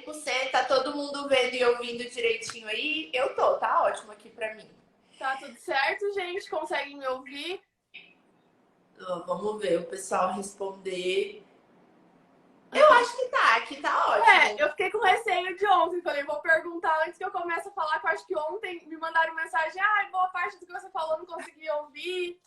100%. Tá todo mundo vendo e ouvindo direitinho aí? Eu tô, tá ótimo aqui pra mim. Tá tudo certo, gente? Conseguem me ouvir? Vamos ver o pessoal responder. Eu acho que tá, aqui tá ótimo. Eu fiquei com receio de ontem. Falei, vou perguntar antes que eu comece a falar, que eu acho que ontem me mandaram mensagem. Boa parte do que você falou não consegui ouvir.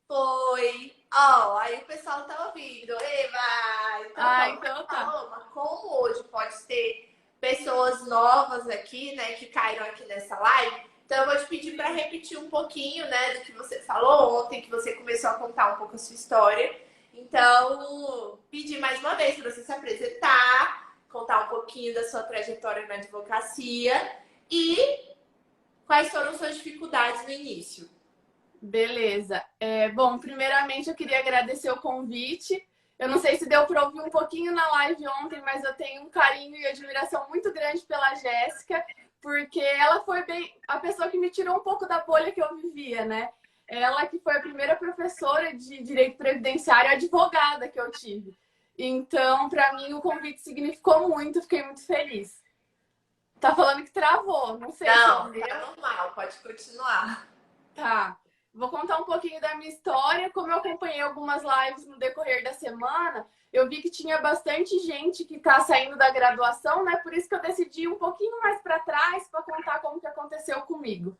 Foi. Ó, aí o pessoal tá ouvindo. Eva! Então vamos. Então tá. Paloma, como hoje pode ter pessoas novas aqui, né, que caíram aqui nessa live, então eu vou te pedir para repetir um pouquinho, né, do que você falou ontem, que você começou a contar um pouco a sua história. Então, pedir mais uma vez para você se apresentar, contar um pouquinho da sua trajetória na advocacia e quais foram suas dificuldades no início. Beleza. Bom, primeiramente eu queria agradecer o convite. Eu não sei se deu para ouvir um pouquinho na live ontem, mas eu tenho um carinho e admiração muito grande pela Jéssica, porque ela foi bem a pessoa que me tirou um pouco da bolha que eu vivia, né? Ela que foi a primeira professora de direito previdenciário, advogada que eu tive. Então, para mim, o convite significou muito, fiquei muito feliz. Tá falando que travou, não sei se é o Não, meu. tá normal, pode continuar. Tá. Vou contar um pouquinho da minha história. Como eu acompanhei algumas lives no decorrer da semana, eu vi que tinha bastante gente que está saindo da graduação, né? Por isso que eu decidi ir um pouquinho mais para trás para contar como que aconteceu comigo.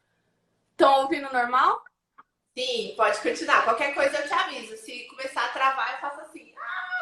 Estão ouvindo normal? Sim, pode continuar. Qualquer coisa eu te aviso. Se começar a travar, eu faço assim.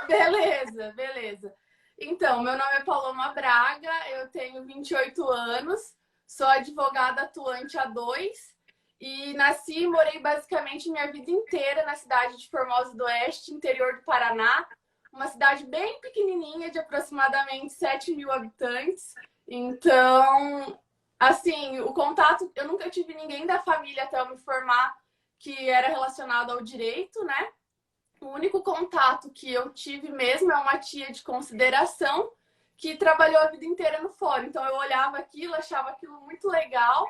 Beleza, beleza. Então, meu nome é Paloma Braga, eu tenho 28 anos, sou advogada atuante há 2 e nasci e morei basicamente minha vida inteira na cidade de Formosa do Oeste, interior do Paraná, uma cidade bem pequenininha, de aproximadamente 7.000 habitantes. Então, assim, o contato, eu nunca tive ninguém da família até eu me formar que era relacionado ao direito, né? O único contato que eu tive mesmo é uma tia de consideração que trabalhou a vida inteira no fórum. Então eu olhava aquilo, achava aquilo muito legal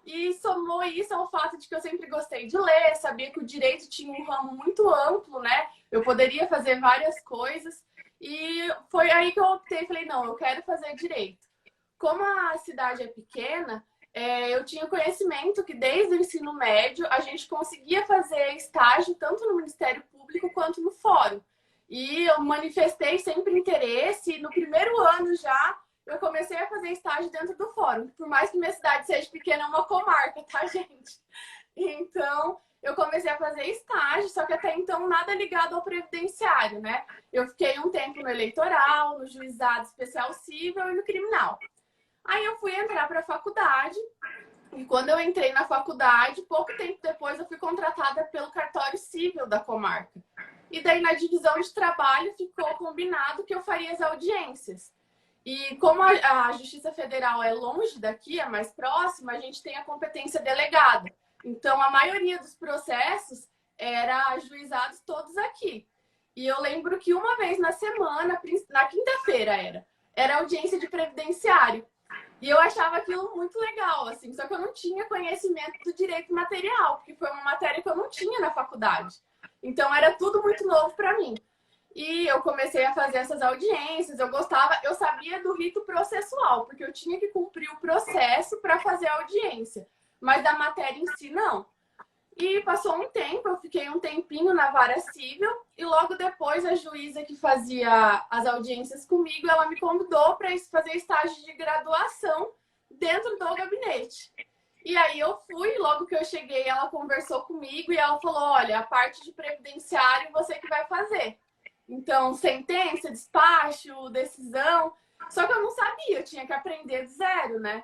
e somou isso ao fato de que eu sempre gostei de ler, sabia que o direito tinha um ramo muito amplo, né? Eu poderia fazer várias coisas e foi aí que eu optei, falei, não, eu quero fazer direito. Como a cidade é pequena, eu tinha conhecimento que desde o ensino médio a gente conseguia fazer estágio tanto no Ministério Público quanto no Fórum. E eu manifestei sempre interesse. No primeiro ano já eu comecei a fazer estágio dentro do Fórum. Por mais que minha cidade seja pequena, é uma comarca, tá, gente? Então, eu comecei a fazer estágio, só que até então nada ligado ao previdenciário, né? Eu fiquei um tempo no eleitoral, no juizado especial civil e no criminal. Aí eu fui entrar para a faculdade e quando eu entrei na faculdade, pouco tempo depois eu fui contratada pelo cartório civil da comarca. E daí na divisão de trabalho ficou combinado que eu faria as audiências. E como a Justiça Federal é longe daqui, é mais próxima, a gente tem a competência delegada. Então a maioria dos processos era ajuizados todos aqui. E eu lembro que uma vez na semana, na quinta-feira era audiência de previdenciário. E eu achava aquilo muito legal, assim, só que eu não tinha conhecimento do direito material, porque foi uma matéria que eu não tinha na faculdade. Então era tudo muito novo para mim. E eu comecei a fazer essas audiências, eu gostava, eu sabia do rito processual, porque eu tinha que cumprir o processo para fazer a audiência, mas da matéria em si não. E passou um tempo, eu fiquei um tempinho na vara civil e logo depois a juíza que fazia as audiências comigo, ela me convidou para fazer estágio de graduação dentro do gabinete. E aí eu fui, logo que eu cheguei, ela conversou comigo e ela falou, olha, a parte de previdenciário você que vai fazer. Então, sentença, despacho, decisão. Só que eu não sabia, eu tinha que aprender do zero, né?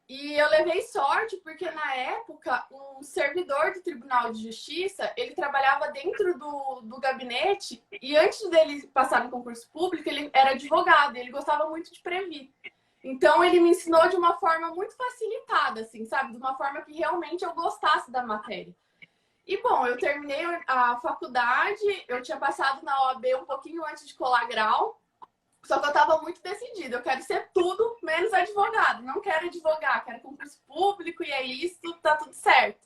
E eu levei sorte porque, na época, um servidor do Tribunal de Justiça, ele trabalhava dentro do gabinete e antes dele passar no concurso público, ele era advogado e ele gostava muito de previ. Então, ele me ensinou de uma forma muito facilitada, assim, sabe? De uma forma que realmente eu gostasse da matéria. E, bom, eu terminei a faculdade, eu tinha passado na OAB um pouquinho antes de colar grau, só que eu estava muito decidida. Eu quero ser tudo menos advogado. Não quero advogar, quero concurso público e é isso, tá tudo certo.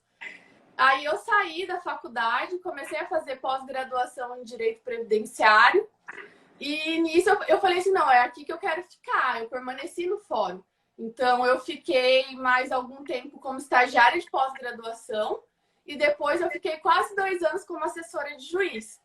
Aí eu saí da faculdade, comecei a fazer pós-graduação em Direito Previdenciário. E nisso eu falei assim, não, é aqui que eu quero ficar. Eu permaneci no fórum. Então, eu fiquei mais algum tempo como estagiária de pós-graduação e depois eu fiquei quase 2 anos como assessora de juiz.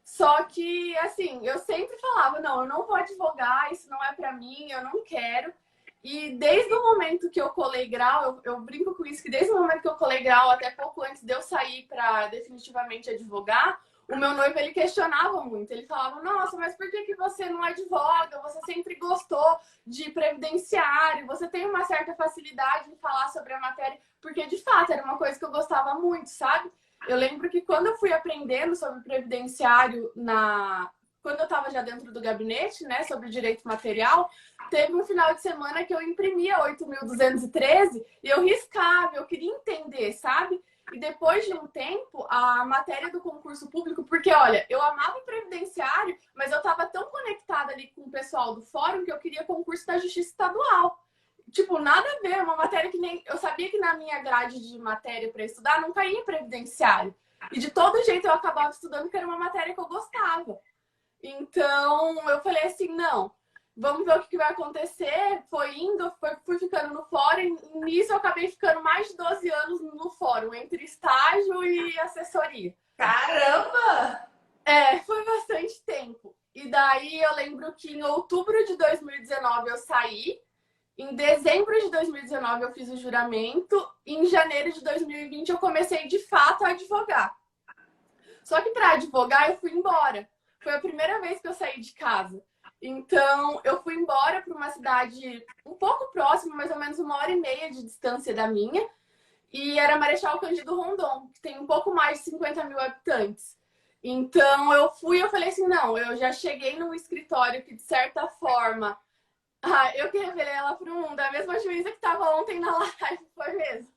Só que, assim, eu sempre falava, não, eu não vou advogar, isso não é pra mim, eu não quero. E desde o momento que eu colei grau, eu brinco com isso, que desde o momento que eu colei grau, até pouco antes de eu sair para definitivamente advogar, o meu noivo, ele questionava muito. Ele falava, nossa, mas por que você não advoga? Você sempre gostou de previdenciário, você tem uma certa facilidade em falar sobre a matéria, porque de fato era uma coisa que eu gostava muito, sabe? Eu lembro que quando eu fui aprendendo sobre previdenciário quando eu estava já dentro do gabinete, né, sobre direito material, teve um final de semana que eu imprimia 8.213 e eu riscava, eu queria entender, sabe? E depois de um tempo, a matéria do concurso público, porque olha, eu amava o previdenciário, mas eu estava tão conectada ali com o pessoal do fórum que eu queria concurso da Justiça Estadual. Tipo, nada a ver, uma matéria que nem. Eu sabia que na minha grade de matéria para estudar não caía previdenciário. E de todo jeito eu acabava estudando, porque era uma matéria que eu gostava. Então, eu falei assim, não, vamos ver o que vai acontecer. Foi indo, fui ficando no fórum, e nisso eu acabei ficando mais de 12 anos no fórum, entre estágio e assessoria. Caramba! Foi bastante tempo. E daí eu lembro que em outubro de 2019 eu saí, em dezembro de 2019 eu fiz o juramento, e em janeiro de 2020 eu comecei de fato a advogar. Só que para advogar eu fui embora. Foi a primeira vez que eu saí de casa. Então, eu fui embora para uma cidade um pouco próxima, mais ou menos 1h30 de distância da minha. E era Marechal Cândido Rondon, que tem um pouco mais de 50 mil habitantes. Então, eu falei assim, não, eu já cheguei num escritório que, de certa forma... eu que revelei ela para o mundo. A mesma juíza que estava ontem na live, foi mesmo.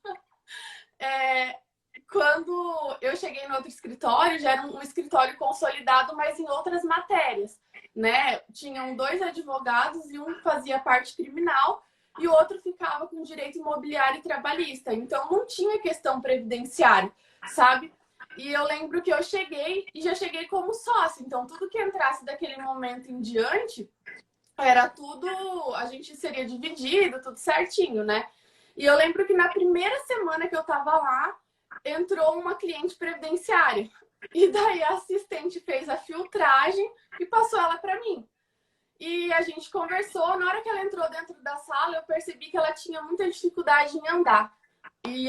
Quando eu cheguei no outro escritório, já era um escritório consolidado, mas em outras matérias, né? Tinham 2 advogados e um fazia parte criminal e o outro ficava com direito imobiliário e trabalhista. Então, não tinha questão previdenciária, sabe? E eu lembro que eu cheguei e já cheguei como sócia. Então, tudo que entrasse daquele momento em diante, era tudo... A gente seria dividido, tudo certinho, né? E eu lembro que na primeira semana que eu tava lá, entrou uma cliente previdenciária. E daí a assistente fez a filtragem e passou ela para mim. E a gente conversou. Na hora que ela entrou dentro da sala, eu percebi que ela tinha muita dificuldade em andar. E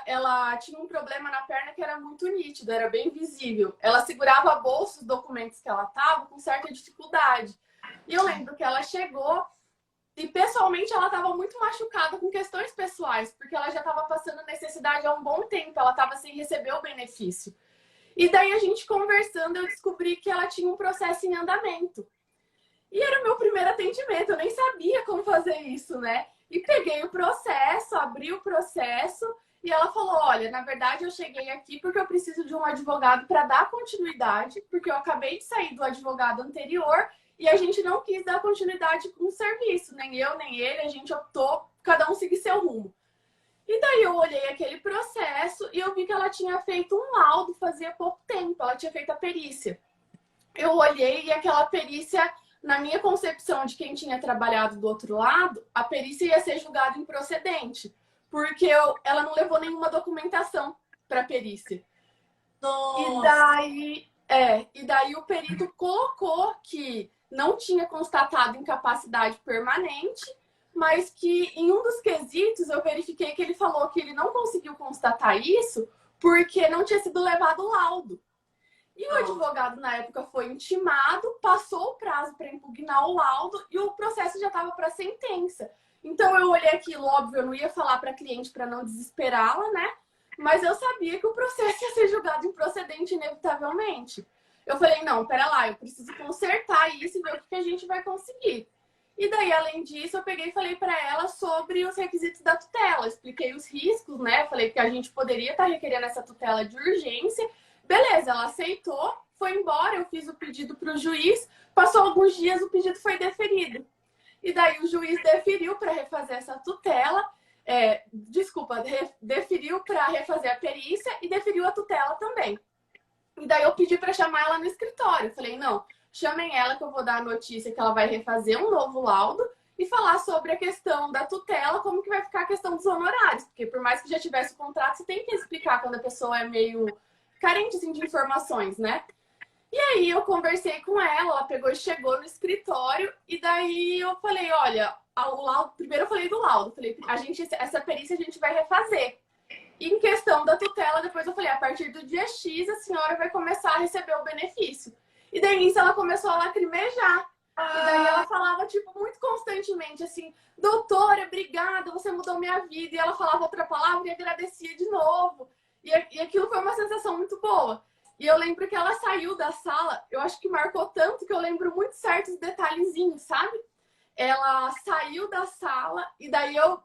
ela tinha um problema na perna que era muito nítido, era bem visível. Ela segurava a bolsa, os documentos que ela tava, com certa dificuldade. E eu lembro que ela chegou e, pessoalmente, ela estava muito machucada com questões pessoais, porque ela já estava passando necessidade há um bom tempo, ela estava sem receber o benefício. E daí, a gente conversando, eu descobri que ela tinha um processo em andamento. E era o meu primeiro atendimento, eu nem sabia como fazer isso, né? E peguei o processo, abri o processo, e ela falou, olha, na verdade eu cheguei aqui porque eu preciso de um advogado para dar continuidade, porque eu acabei de sair do advogado anterior e a gente não quis dar continuidade com o serviço, nem eu, nem ele, a gente optou, cada um seguir seu rumo. E daí eu olhei aquele processo e eu vi que ela tinha feito um laudo fazia pouco tempo, ela tinha feito a perícia. Eu olhei e aquela perícia, na minha concepção de quem tinha trabalhado do outro lado, a perícia ia ser julgada improcedente, porque ela não levou nenhuma documentação para a perícia. Nossa. E daí o perito colocou que não tinha constatado incapacidade permanente, mas que em um dos quesitos eu verifiquei que ele falou que ele não conseguiu constatar isso porque não tinha sido levado o laudo. E o advogado, na época, foi intimado, passou o prazo para impugnar o laudo e o processo já estava para sentença. Então, eu olhei aquilo, óbvio, eu não ia falar para a cliente para não desesperá-la, né? Mas eu sabia que o processo ia ser julgado improcedente inevitavelmente. Eu falei, não, pera lá, eu preciso consertar isso e ver o que a gente vai conseguir. E daí, além disso, eu peguei e falei para ela sobre os requisitos da tutela. Expliquei os riscos, né? Falei que a gente poderia estar requerendo essa tutela de urgência. Beleza, ela aceitou, foi embora, eu fiz o pedido para o juiz, passou alguns dias, o pedido foi deferido. E daí o juiz deferiu para refazer essa tutela, deferiu para refazer a perícia e deferiu a tutela também. E daí eu pedi para chamar ela no escritório. Eu falei, não, chamem ela que eu vou dar a notícia que ela vai refazer um novo laudo e falar sobre a questão da tutela, como que vai ficar a questão dos honorários. Porque por mais que já tivesse o contrato, você tem que explicar quando a pessoa é meio carente assim, de informações, né? E aí eu conversei com ela pegou e chegou no escritório, e daí eu falei, olha, o laudo, primeiro eu falei do laudo, falei, essa perícia a gente vai refazer. E em questão da tutela, depois eu falei, a partir do dia X a senhora vai começar a receber o benefício. E daí nisso ela começou a lacrimejar. E daí ela falava, tipo, muito constantemente assim, doutora, obrigada, você mudou minha vida. E ela falava outra palavra e agradecia de novo. E aquilo foi uma sensação muito boa. E eu lembro que ela saiu da sala, eu acho que marcou tanto que eu lembro muito certos detalhezinhos, sabe? Ela saiu da sala e daí eu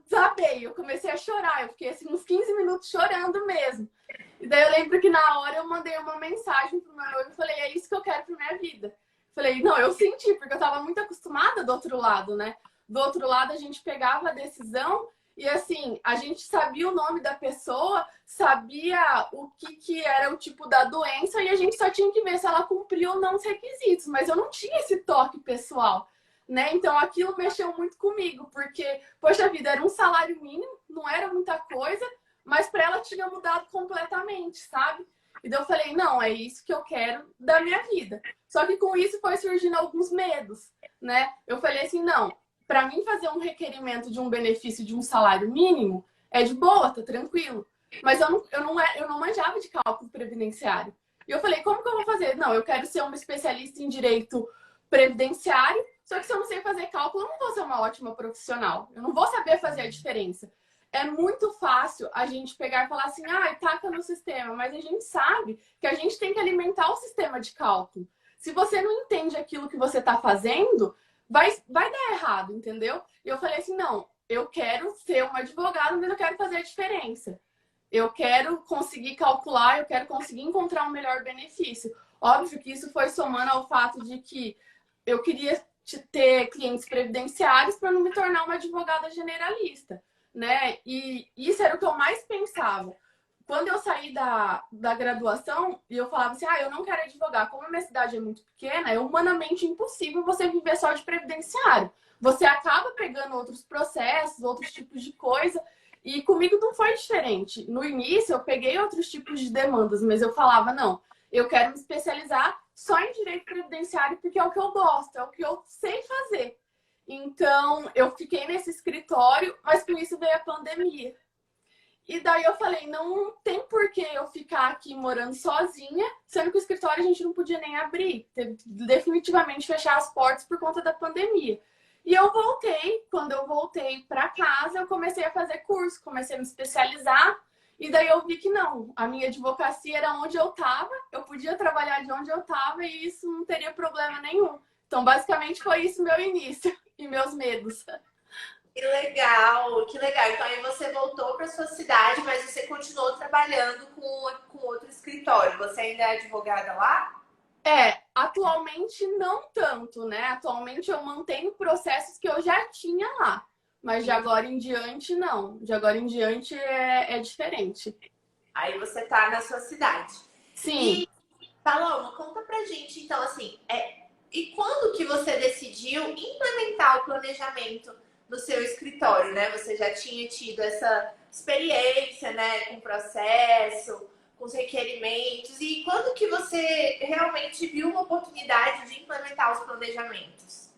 desabei, eu comecei a chorar. Eu fiquei assim uns 15 minutos chorando mesmo. E daí eu lembro que na hora eu mandei uma mensagem pro meu noivo e falei, é isso que eu quero pra minha vida. Falei, não, eu senti, porque eu tava muito acostumada do outro lado, né? Do outro lado a gente pegava a decisão e assim, a gente sabia o nome da pessoa, sabia o que era o tipo da doença e a gente só tinha que ver se ela cumpria ou não os requisitos. Mas eu não tinha esse toque pessoal, né? Então aquilo mexeu muito comigo, porque, poxa vida, era um salário mínimo, não era muita coisa, mas para ela tinha mudado completamente, sabe? E daí eu falei, não, é isso que eu quero da minha vida. Só que com isso foi surgindo alguns medos, né? Eu falei assim, não, para mim fazer um requerimento de um benefício de um salário mínimo é de boa, tá tranquilo. Mas eu não manjava de cálculo previdenciário. E eu falei, como que eu vou fazer? Não, eu quero ser uma especialista em direito previdenciário, só que se eu não sei fazer cálculo, eu não vou ser uma ótima profissional. Eu não vou saber fazer a diferença. É muito fácil a gente pegar e falar assim, taca no sistema, mas a gente sabe que a gente tem que alimentar o sistema de cálculo. Se você não entende aquilo que você está fazendo, vai dar errado, entendeu? E eu falei assim, não, eu quero ser uma advogada, mas eu quero fazer a diferença. Eu quero conseguir calcular, eu quero conseguir encontrar um melhor benefício. Óbvio que isso foi somando ao fato de que eu queria ter clientes previdenciários para não me tornar uma advogada generalista, né? E isso era o que eu mais pensava. Quando eu saí da graduação, e eu falava assim, eu não quero advogar. Como a minha cidade é muito pequena, é humanamente impossível você viver só de previdenciário. Você acaba pegando outros processos, outros tipos de coisa. E comigo não foi diferente. No início, eu peguei outros tipos de demandas, mas eu falava, não, eu quero me especializar só em direito previdenciário porque é o que eu gosto, é o que eu sei fazer. Então, eu fiquei nesse escritório, mas com isso veio a pandemia. E daí eu falei, não tem por que eu ficar aqui morando sozinha, sendo que o escritório a gente não podia nem abrir. Teve que definitivamente fechar as portas por conta da pandemia. E eu voltei, quando eu voltei para casa, eu comecei a fazer curso, comecei a me especializar. E daí eu vi que não, a minha advocacia era onde eu estava, eu podia trabalhar de onde eu estava e isso não teria problema nenhum. Então, basicamente, foi isso meu início e meus medos. Que legal, que legal. Então aí você voltou para sua cidade, mas você continuou trabalhando com outro escritório. Você ainda é advogada lá? Atualmente não tanto, né? Atualmente eu mantenho processos que eu já tinha lá. Mas de agora em diante, não. De agora em diante é diferente. Aí você tá na sua cidade. Sim. E, Paloma, conta pra gente, então, assim, e quando que você decidiu implementar o planejamento no seu escritório, né? Você já tinha tido essa experiência, né, com o processo, com os requerimentos. E quando que você realmente viu uma oportunidade de implementar os planejamentos?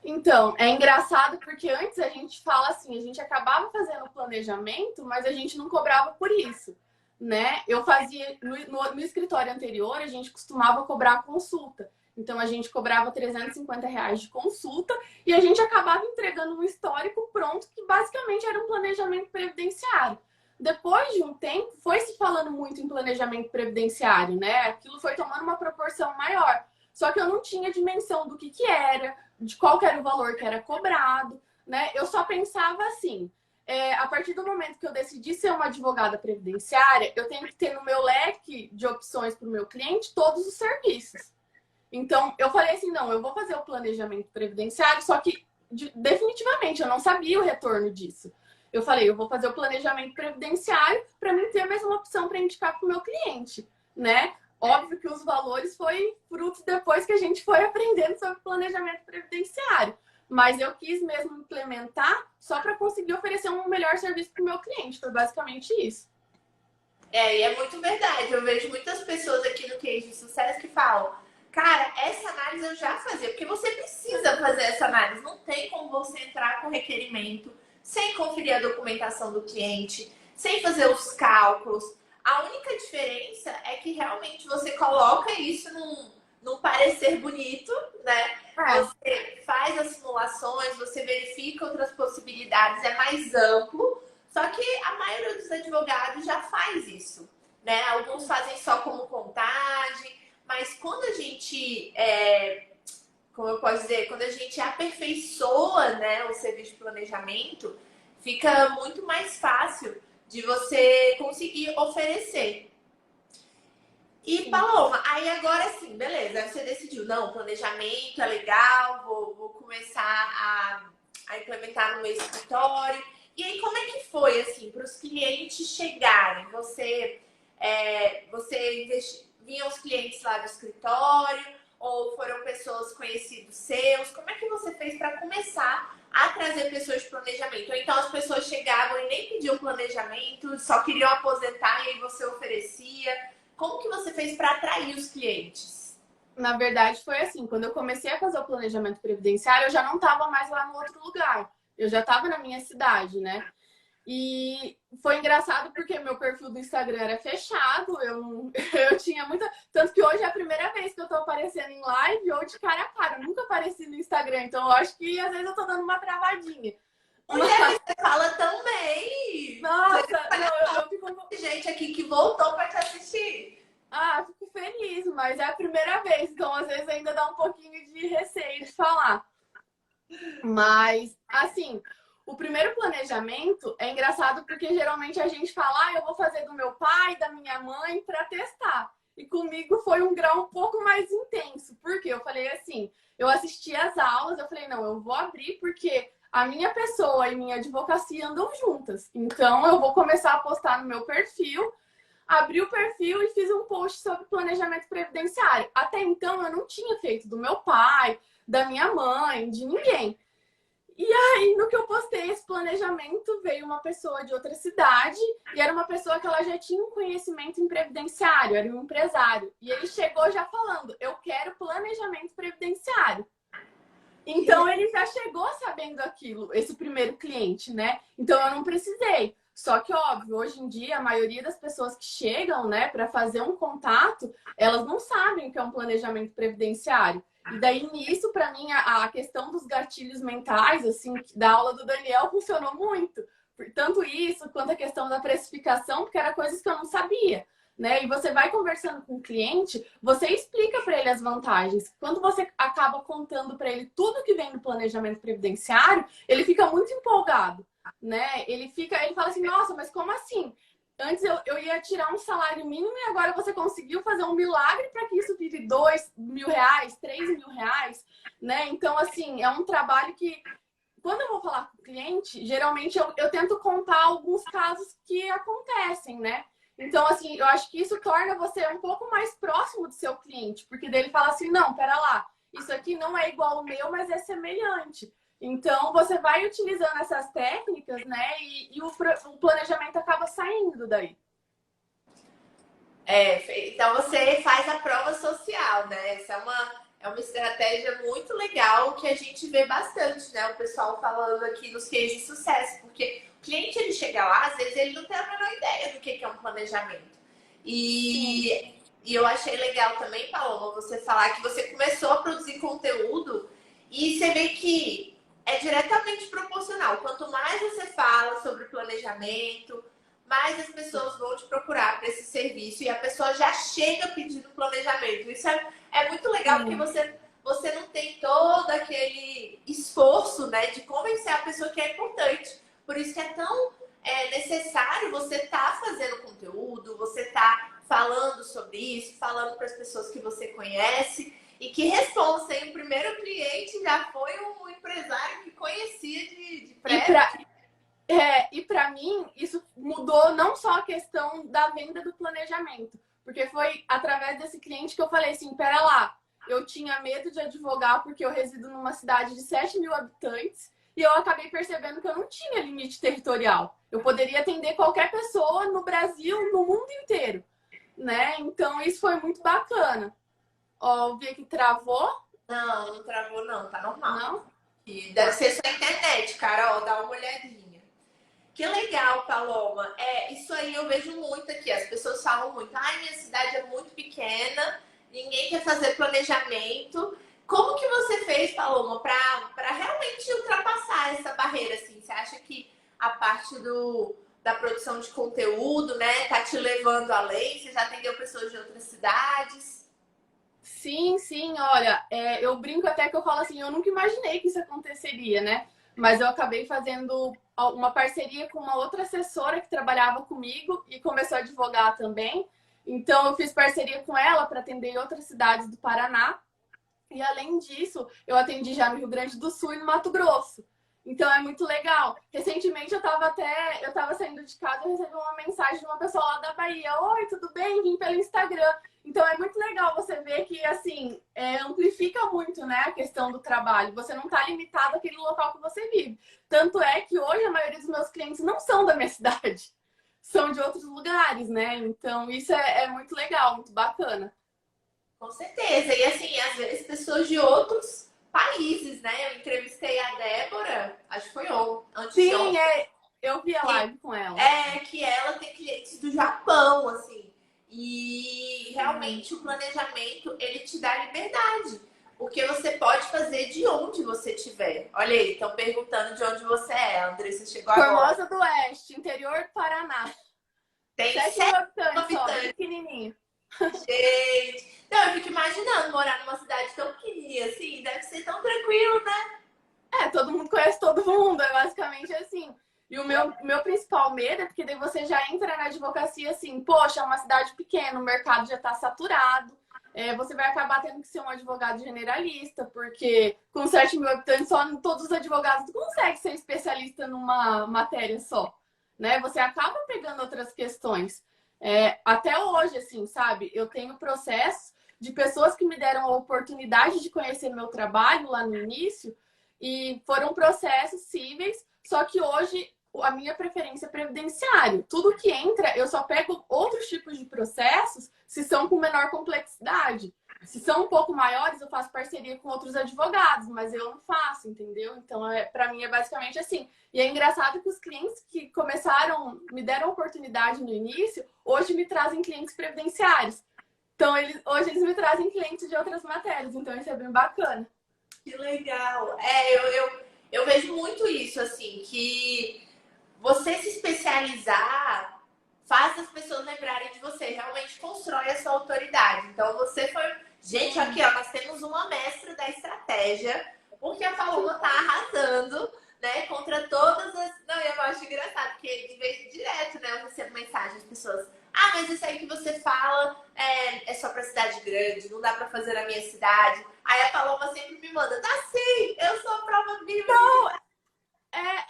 Então, é engraçado porque antes a gente fala assim, a gente acabava fazendo o planejamento, mas a gente não cobrava por isso, né? Eu fazia, no escritório anterior, a gente costumava cobrar consulta. Então, a gente cobrava R$ 350 de consulta e a gente acabava entregando um histórico pronto, que basicamente era um planejamento previdenciário. Depois de um tempo, foi se falando muito em planejamento previdenciário, né? Aquilo foi tomando uma proporção maior. Só que eu não tinha dimensão do que era, de qual que era o valor que era cobrado, né? Eu só pensava assim, a partir do momento que eu decidi ser uma advogada previdenciária, eu tenho que ter no meu leque de opções para o meu cliente todos os serviços. Então, eu falei assim, não, eu vou fazer o planejamento previdenciário, só que definitivamente eu não sabia o retorno disso. Eu falei, eu vou fazer o planejamento previdenciário para mim ter mais uma opção para indicar para o meu cliente, né? Óbvio que os valores foi fruto depois que a gente foi aprendendo sobre planejamento previdenciário. Mas eu quis mesmo implementar só para conseguir oferecer um melhor serviço para o meu cliente. Foi basicamente isso. E é muito verdade. Eu vejo muitas pessoas aqui no Case de Sucesso que falam, cara, essa análise eu já fazia, porque você precisa fazer essa análise. Não tem como você entrar com requerimento sem conferir a documentação do cliente, sem fazer os cálculos. A única diferença é que realmente você coloca isso num parecer bonito, né? Você faz as simulações, você verifica outras possibilidades, é mais amplo. Só que a maioria dos advogados já faz isso, né? Alguns fazem só como contagem, mas quando a gente, como eu posso dizer, quando a gente aperfeiçoa, né, o serviço de planejamento, fica muito mais fácil de você conseguir oferecer. E, Paloma, aí agora sim, beleza, aí você decidiu, não, planejamento é legal, vou começar a implementar no meu escritório. E aí, como é que foi, assim, para os clientes chegarem? Vinham os clientes lá do escritório ou foram pessoas conhecidos seus? Como é que você fez para começar a trazer pessoas de planejamento? Ou então as pessoas chegavam e nem pediam planejamento, só queriam aposentar e aí você oferecia? Como que você fez para atrair os clientes? Na verdade, foi assim. Quando eu comecei a fazer o planejamento previdenciário, eu já não estava mais lá no outro lugar. Eu já estava na minha cidade, né? E foi engraçado porque meu perfil do Instagram era fechado, eu tinha muita... Tanto que hoje é a primeira vez que eu tô aparecendo em live ou de cara a cara. Eu nunca apareci no Instagram, então eu acho que às vezes eu tô dando uma travadinha. Mulher, você fala tão bem! Nossa, não, eu fico... Gente aqui que voltou para te assistir. Ah, fico feliz, mas é a primeira vez, então às vezes ainda dá um pouquinho de receio de falar. Mas, assim, o primeiro planejamento é engraçado porque geralmente a gente fala, eu vou fazer do meu pai, da minha mãe para testar. E comigo foi um grau um pouco mais intenso. Porque eu falei assim, eu assisti as aulas, eu falei, não, eu vou abrir porque a minha pessoa e minha advocacia andam juntas. Então eu vou começar a postar no meu perfil. Abri o perfil e fiz um post sobre planejamento previdenciário. Até então eu não tinha feito do meu pai, da minha mãe, de ninguém. E aí, no que eu postei esse planejamento, veio uma pessoa de outra cidade e era uma pessoa que ela já tinha um conhecimento em previdenciário, era um empresário. E ele chegou já falando, eu quero planejamento previdenciário. Então, ele já chegou sabendo aquilo, esse primeiro cliente, né? Então, eu não precisei. Só que, óbvio, hoje em dia, a maioria das pessoas que chegam, né, para fazer um contato, elas não sabem o que é um planejamento previdenciário. E daí, nisso, para mim, a questão dos gatilhos mentais, assim, da aula do Daniel funcionou muito. Tanto isso, quanto a questão da precificação, porque era coisas que eu não sabia, né? E você vai conversando com o cliente, você explica para ele as vantagens. Quando você acaba contando para ele tudo que vem do planejamento previdenciário, ele fica muito empolgado, né? Ele fala assim, nossa, mas como assim? Antes eu ia tirar um salário mínimo e agora você conseguiu fazer um milagre para que isso vire R$ 2.000, R$ 3.000, né? Então, assim, é um trabalho que, quando eu vou falar com o cliente, geralmente eu tento contar alguns casos que acontecem, né? Então, assim, eu acho que isso torna você um pouco mais próximo do seu cliente, porque dele fala assim, não, pera lá, isso aqui não é igual ao meu, mas é semelhante. Então, você vai utilizando essas técnicas, né? E o planejamento acaba saindo daí. Então você faz a prova social, né? Essa é uma estratégia muito legal que a gente vê bastante, né? O pessoal falando aqui nos cases de sucesso, porque o cliente ele chega lá, às vezes ele não tem a menor ideia do que é um planejamento. E eu achei legal também, Paloma, você falar que você começou a produzir conteúdo e você vê que é diretamente proporcional. Quanto mais você fala sobre planejamento, mais as pessoas vão te procurar para esse serviço e a pessoa já chega pedindo planejamento. Isso é muito legal porque você não tem todo aquele esforço, né, de convencer a pessoa que é importante. Por isso que é tão necessário você estar fazendo conteúdo, você estar falando sobre isso, falando para as pessoas que você conhece. E que responsa, hein? O primeiro cliente já foi um empresário que conhecia de prédio. E para mim, isso mudou não só a questão da venda do planejamento. Porque foi através desse cliente que eu falei assim, pera lá, eu tinha medo de advogar porque eu resido numa cidade de 7 mil habitantes e eu acabei percebendo que eu não tinha limite territorial. Eu poderia atender qualquer pessoa no Brasil, no mundo inteiro, né? Então isso foi muito bacana. Ó, eu vi que travou. Não, não travou não, tá normal. Não? E deve ser sua internet, Carol, dá uma olhadinha. Que legal, Paloma. Isso aí eu vejo muito aqui. As pessoas falam muito, ai, minha cidade é muito pequena, ninguém quer fazer planejamento. Como que você fez, Paloma, para realmente ultrapassar essa barreira, assim? Você acha que a parte da produção de conteúdo, né, tá te levando além? Você já atendeu pessoas de outras cidades? Sim, sim, olha, eu brinco até que eu falo assim, eu nunca imaginei que isso aconteceria, né? Mas eu acabei fazendo uma parceria com uma outra assessora que trabalhava comigo e começou a advogar também. Então, eu fiz parceria com ela para atender em outras cidades do Paraná. E, além disso, eu atendi já no Rio Grande do Sul e no Mato Grosso. Então, é muito legal. Recentemente, eu estava saindo de casa e recebi uma mensagem de uma pessoa lá da Bahia. Oi, tudo bem? Vim pelo Instagram. Então, é muito legal você ver que, assim, amplifica muito, né, a questão do trabalho. Você não está limitado àquele local que você vive. Tanto é que hoje a maioria dos meus clientes não são da minha cidade. São de outros lugares, né? Então, isso é muito legal, muito bacana. Com certeza. E assim, às vezes pessoas de outros países, né? Eu entrevistei a Débora, acho que foi antes de Sim, ontem, eu vi a que, live com ela. que ela tem clientes do Japão, assim. E realmente o planejamento, ele te dá liberdade. Porque você pode fazer de onde você estiver. Olha aí, estão perguntando de onde você é. A Andressa chegou agora. Formosa do Oeste, interior do Paraná. Tem 7 mil 7 habitantes só, bem habitantes. pequenininho. Gente. Não, eu fico imaginando morar numa cidade tão pequenininha assim. Deve ser tão tranquilo, né? Todo mundo conhece todo mundo, é basicamente assim. E o meu principal medo é porque daí você já entra na advocacia assim, poxa, é uma cidade pequena, o mercado já está saturado. Você vai acabar tendo que ser um advogado generalista, porque com 7 mil habitantes, só todos os advogados não conseguem ser especialista numa matéria só, né? Você acaba pegando outras questões. Até hoje, assim, sabe? Eu tenho processos de pessoas que me deram a oportunidade de conhecer meu trabalho lá no início, e foram processos cíveis, só que hoje a minha preferência é previdenciário. Tudo que entra, eu só pego outros tipos de processos se são com menor complexidade. Se são um pouco maiores, eu faço parceria com outros advogados, mas eu não faço, entendeu? Então, para mim é basicamente assim. E é engraçado que os clientes que começaram, me deram oportunidade no início, hoje me trazem clientes previdenciários. Então, hoje eles me trazem clientes de outras matérias, então isso é bem bacana. Que legal. Eu vejo muito isso, assim, que você se especializar faz as pessoas lembrarem de você, realmente constrói a sua autoridade. Então você foi. Gente, aqui, ó, nós temos uma mestra da estratégia, porque a Paloma tá arrasando, né, contra todas as. Não, eu acho engraçado, porque de vez direto, né, eu recebo mensagens de pessoas. Ah, mas isso aí que você fala é só pra cidade grande, não dá pra fazer na minha cidade. Aí a Paloma sempre me manda, tá sim, eu sou a prova viva.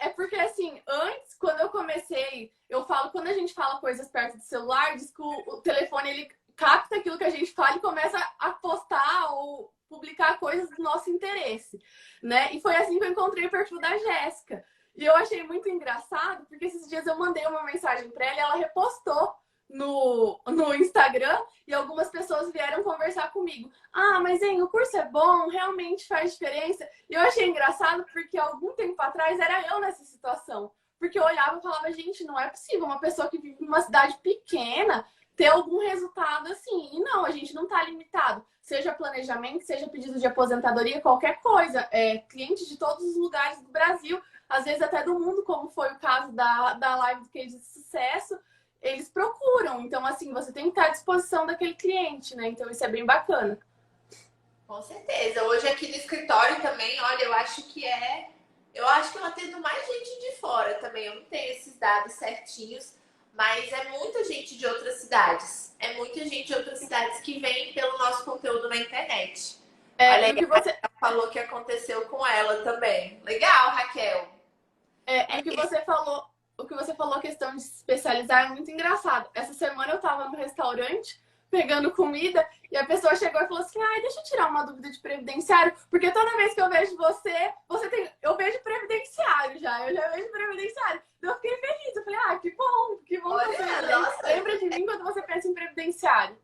É porque assim, antes, quando eu comecei, eu falo, quando a gente fala coisas perto do celular, diz que o telefone ele capta aquilo que a gente fala e começa a postar ou publicar coisas do nosso interesse, né? E foi assim que eu encontrei o perfil da Jéssica. E eu achei muito engraçado, porque esses dias eu mandei uma mensagem para ela e ela repostou no Instagram e algumas pessoas vieram conversar comigo. Ah, mas hein, o curso é bom, realmente faz diferença. E eu achei engraçado porque algum tempo atrás era eu nessa situação. Porque eu olhava e falava, gente, não é possível uma pessoa que vive numa cidade pequena ter algum resultado assim. E não, a gente não está limitado. Seja planejamento, seja pedido de aposentadoria, qualquer coisa. Clientes de todos os lugares do Brasil, às vezes até do mundo, como foi o caso da live do Case de Sucesso, eles procuram. Então, assim, você tem que estar à disposição daquele cliente, né? Então, isso é bem bacana. Com certeza. Hoje aqui no escritório também, olha, eu acho que eu atendo mais gente de fora também. Eu não tenho esses dados certinhos, mas é muita gente de outras cidades. É muita gente de outras cidades que vem pelo nosso conteúdo na internet. Olha aí, O que você falou que aconteceu com ela também. Legal, Raquel. o que você falou, a questão de se especializar é muito engraçado. Essa semana eu estava no restaurante, o pegando comida e a pessoa chegou e falou assim, ai, deixa eu tirar uma dúvida de previdenciário, porque toda vez que eu vejo você, eu vejo previdenciário já, eu já vejo previdenciário. Então eu fiquei feliz, eu falei, ah, que bom que você lembra de mim quando você pensa em previdenciário.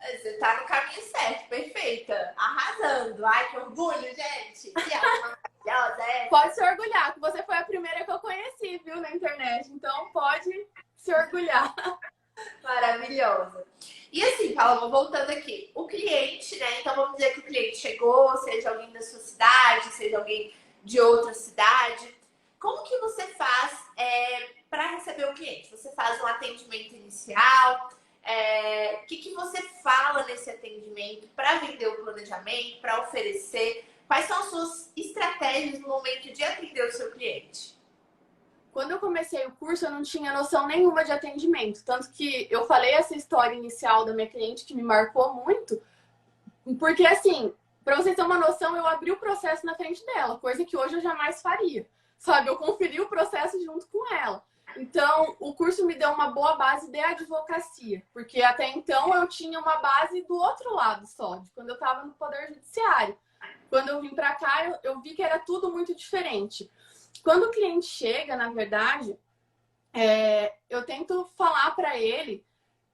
Você tá no caminho certo, perfeita. Arrasando. Ai, que orgulho, gente. Que alma maravilhosa é. Pode se orgulhar, que você foi a primeira que eu conheci, viu, na internet. Então pode se orgulhar. Maravilhosa. E assim, Paloma, voltando aqui, o cliente, né? Então vamos dizer que o cliente chegou, seja alguém da sua cidade, seja alguém de outra cidade. Como que você faz para receber o cliente? Você faz um atendimento inicial? O que você fala nesse atendimento para vender o planejamento, para oferecer? Quais são as suas estratégias no momento de atender o seu cliente? Quando eu comecei o curso, eu não tinha noção nenhuma de atendimento. Tanto que eu falei essa história inicial da minha cliente que me marcou muito. Porque, assim, para vocês terem uma noção, eu abri o processo na frente dela, coisa que hoje eu jamais faria. Sabe, eu conferi o processo junto com ela. Então, o curso me deu uma boa base de advocacia, porque até então eu tinha uma base do outro lado só, de quando eu estava no Poder Judiciário. Quando eu vim para cá, eu vi que era tudo muito diferente. Quando o cliente chega, na verdade, eu tento falar para ele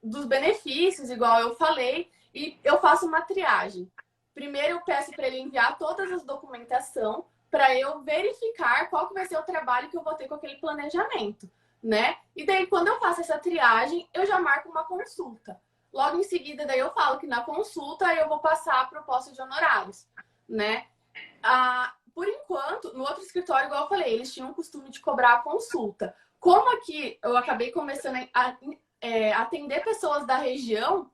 dos benefícios, igual eu falei, e eu faço uma triagem. Primeiro, eu peço para ele enviar todas as documentação para eu verificar qual que vai ser o trabalho que eu vou ter com aquele planejamento, né? E daí, quando eu faço essa triagem, eu já marco uma consulta. Logo em seguida, daí eu falo que na consulta eu vou passar a proposta de honorários, né? Por enquanto, no outro escritório, igual eu falei, eles tinham o costume de cobrar a consulta. Como aqui eu acabei começando a atender pessoas da região,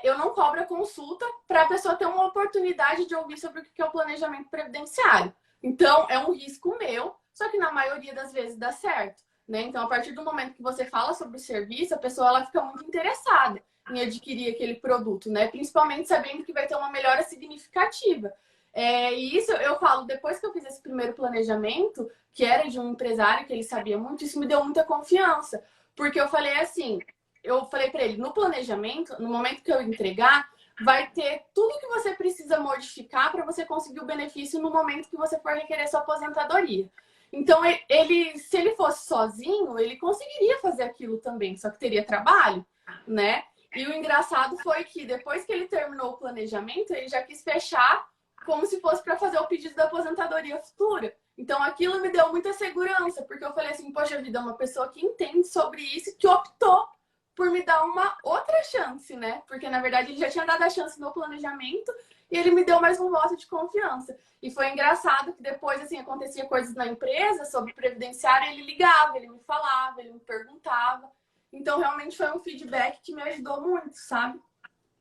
eu não cobro a consulta para a pessoa ter uma oportunidade de ouvir sobre o que é o planejamento previdenciário. Então, é um risco meu, só que na maioria das vezes dá certo, né? Então, a partir do momento que você fala sobre o serviço, a pessoa ela fica muito interessada em adquirir aquele produto, né? Principalmente sabendo que vai ter uma melhora significativa. E isso eu falo, depois que eu fiz esse primeiro planejamento, que era de um empresário que ele sabia muito, isso me deu muita confiança. Porque eu falei assim, eu falei para ele, no planejamento, no momento que eu entregar, vai ter tudo que você precisa modificar para você conseguir o benefício no momento que você for requerer sua aposentadoria. Então, se ele fosse sozinho, ele conseguiria fazer aquilo também, só que teria trabalho, né? E o engraçado foi que depois que ele terminou o planejamento, ele já quis fechar como se fosse para fazer o pedido da aposentadoria futura. Então, aquilo me deu muita segurança, porque eu falei assim, poxa vida, é uma pessoa que entende sobre isso, que optou por me dar uma outra chance, né? Porque, na verdade, ele já tinha dado a chance no planejamento e ele me deu mais um voto de confiança. E foi engraçado que depois, assim, acontecia coisas na empresa sobre previdenciário, ele ligava, ele me falava, ele me perguntava. Então, realmente foi um feedback que me ajudou muito, sabe?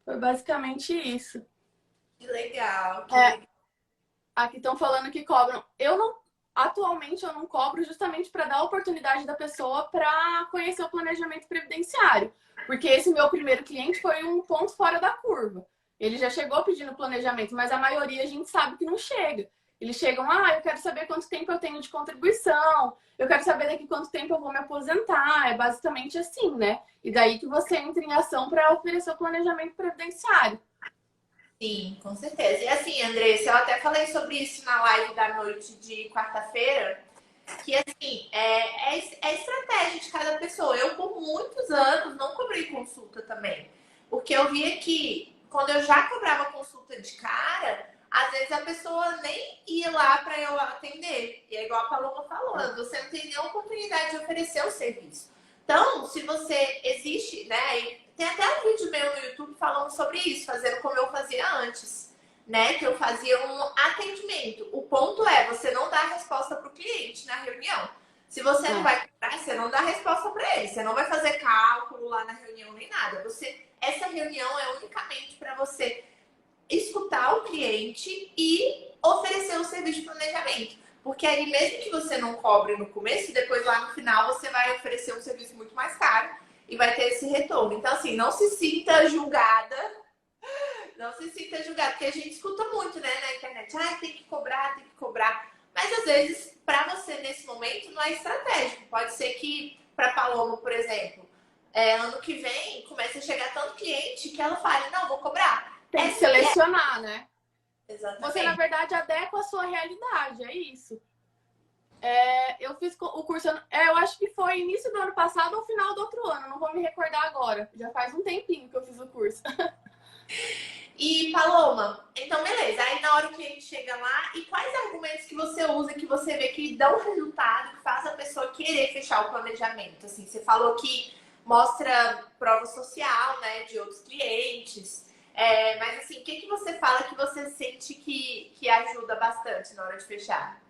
Foi basicamente isso. Que legal. Que legal. Aqui estão falando que cobram. Atualmente eu não cobro justamente para dar a oportunidade da pessoa para conhecer o planejamento previdenciário. Porque esse meu primeiro cliente foi um ponto fora da curva. Ele já chegou pedindo planejamento, mas a maioria a gente sabe que não chega. Eles chegam, eu quero saber quanto tempo eu tenho de contribuição, eu quero saber daqui quanto tempo eu vou me aposentar. É basicamente assim, né? E daí que você entra em ação para oferecer o planejamento previdenciário. Sim, com certeza. E assim, Andressa, eu até falei sobre isso na live da noite de quarta-feira, que assim, é estratégia de cada pessoa. Eu, por muitos anos, não cobrei consulta também. Porque eu via que, quando eu já cobrava consulta de cara, às vezes a pessoa nem ia lá para eu atender. E é igual a Paloma falou, você não tem nenhuma oportunidade de oferecer o serviço. Então, se você existe, né? Tem até um vídeo meu no YouTube falando sobre isso, fazendo como eu fazia antes, né? Que eu fazia um atendimento. O ponto é, você não dá a resposta para o cliente na reunião. Se você não vai cobrar, você não dá a resposta para ele. Você não vai fazer cálculo lá na reunião nem nada. Essa reunião é unicamente para você escutar o cliente e oferecer o serviço de planejamento. Porque aí, mesmo que você não cobre no começo, depois lá no final você vai oferecer um serviço muito mais caro e vai ter esse retorno. Então, assim, não se sinta julgada. Não se sinta julgada, porque a gente escuta muito, né, na internet. Tem que cobrar, tem que cobrar. Mas, às vezes, para você, nesse momento, não é estratégico. Pode ser que, para Paloma, por exemplo, ano que vem começa a chegar tanto cliente que ela fala, não, vou cobrar. Tem que selecionar, né? Exatamente. Você, na verdade, adequa a sua realidade, é isso. Eu fiz o curso, eu acho que foi início do ano passado ou final do outro ano, não vou me recordar agora. Já faz um tempinho que eu fiz o curso. E, Paloma, então beleza, aí na hora o cliente chega lá, e quais argumentos que você usa, que você vê que dão resultado, que faz a pessoa querer fechar o planejamento? Assim, você falou que mostra prova social, né, de outros clientes, mas assim, o que você fala que você sente que ajuda bastante na hora de fechar?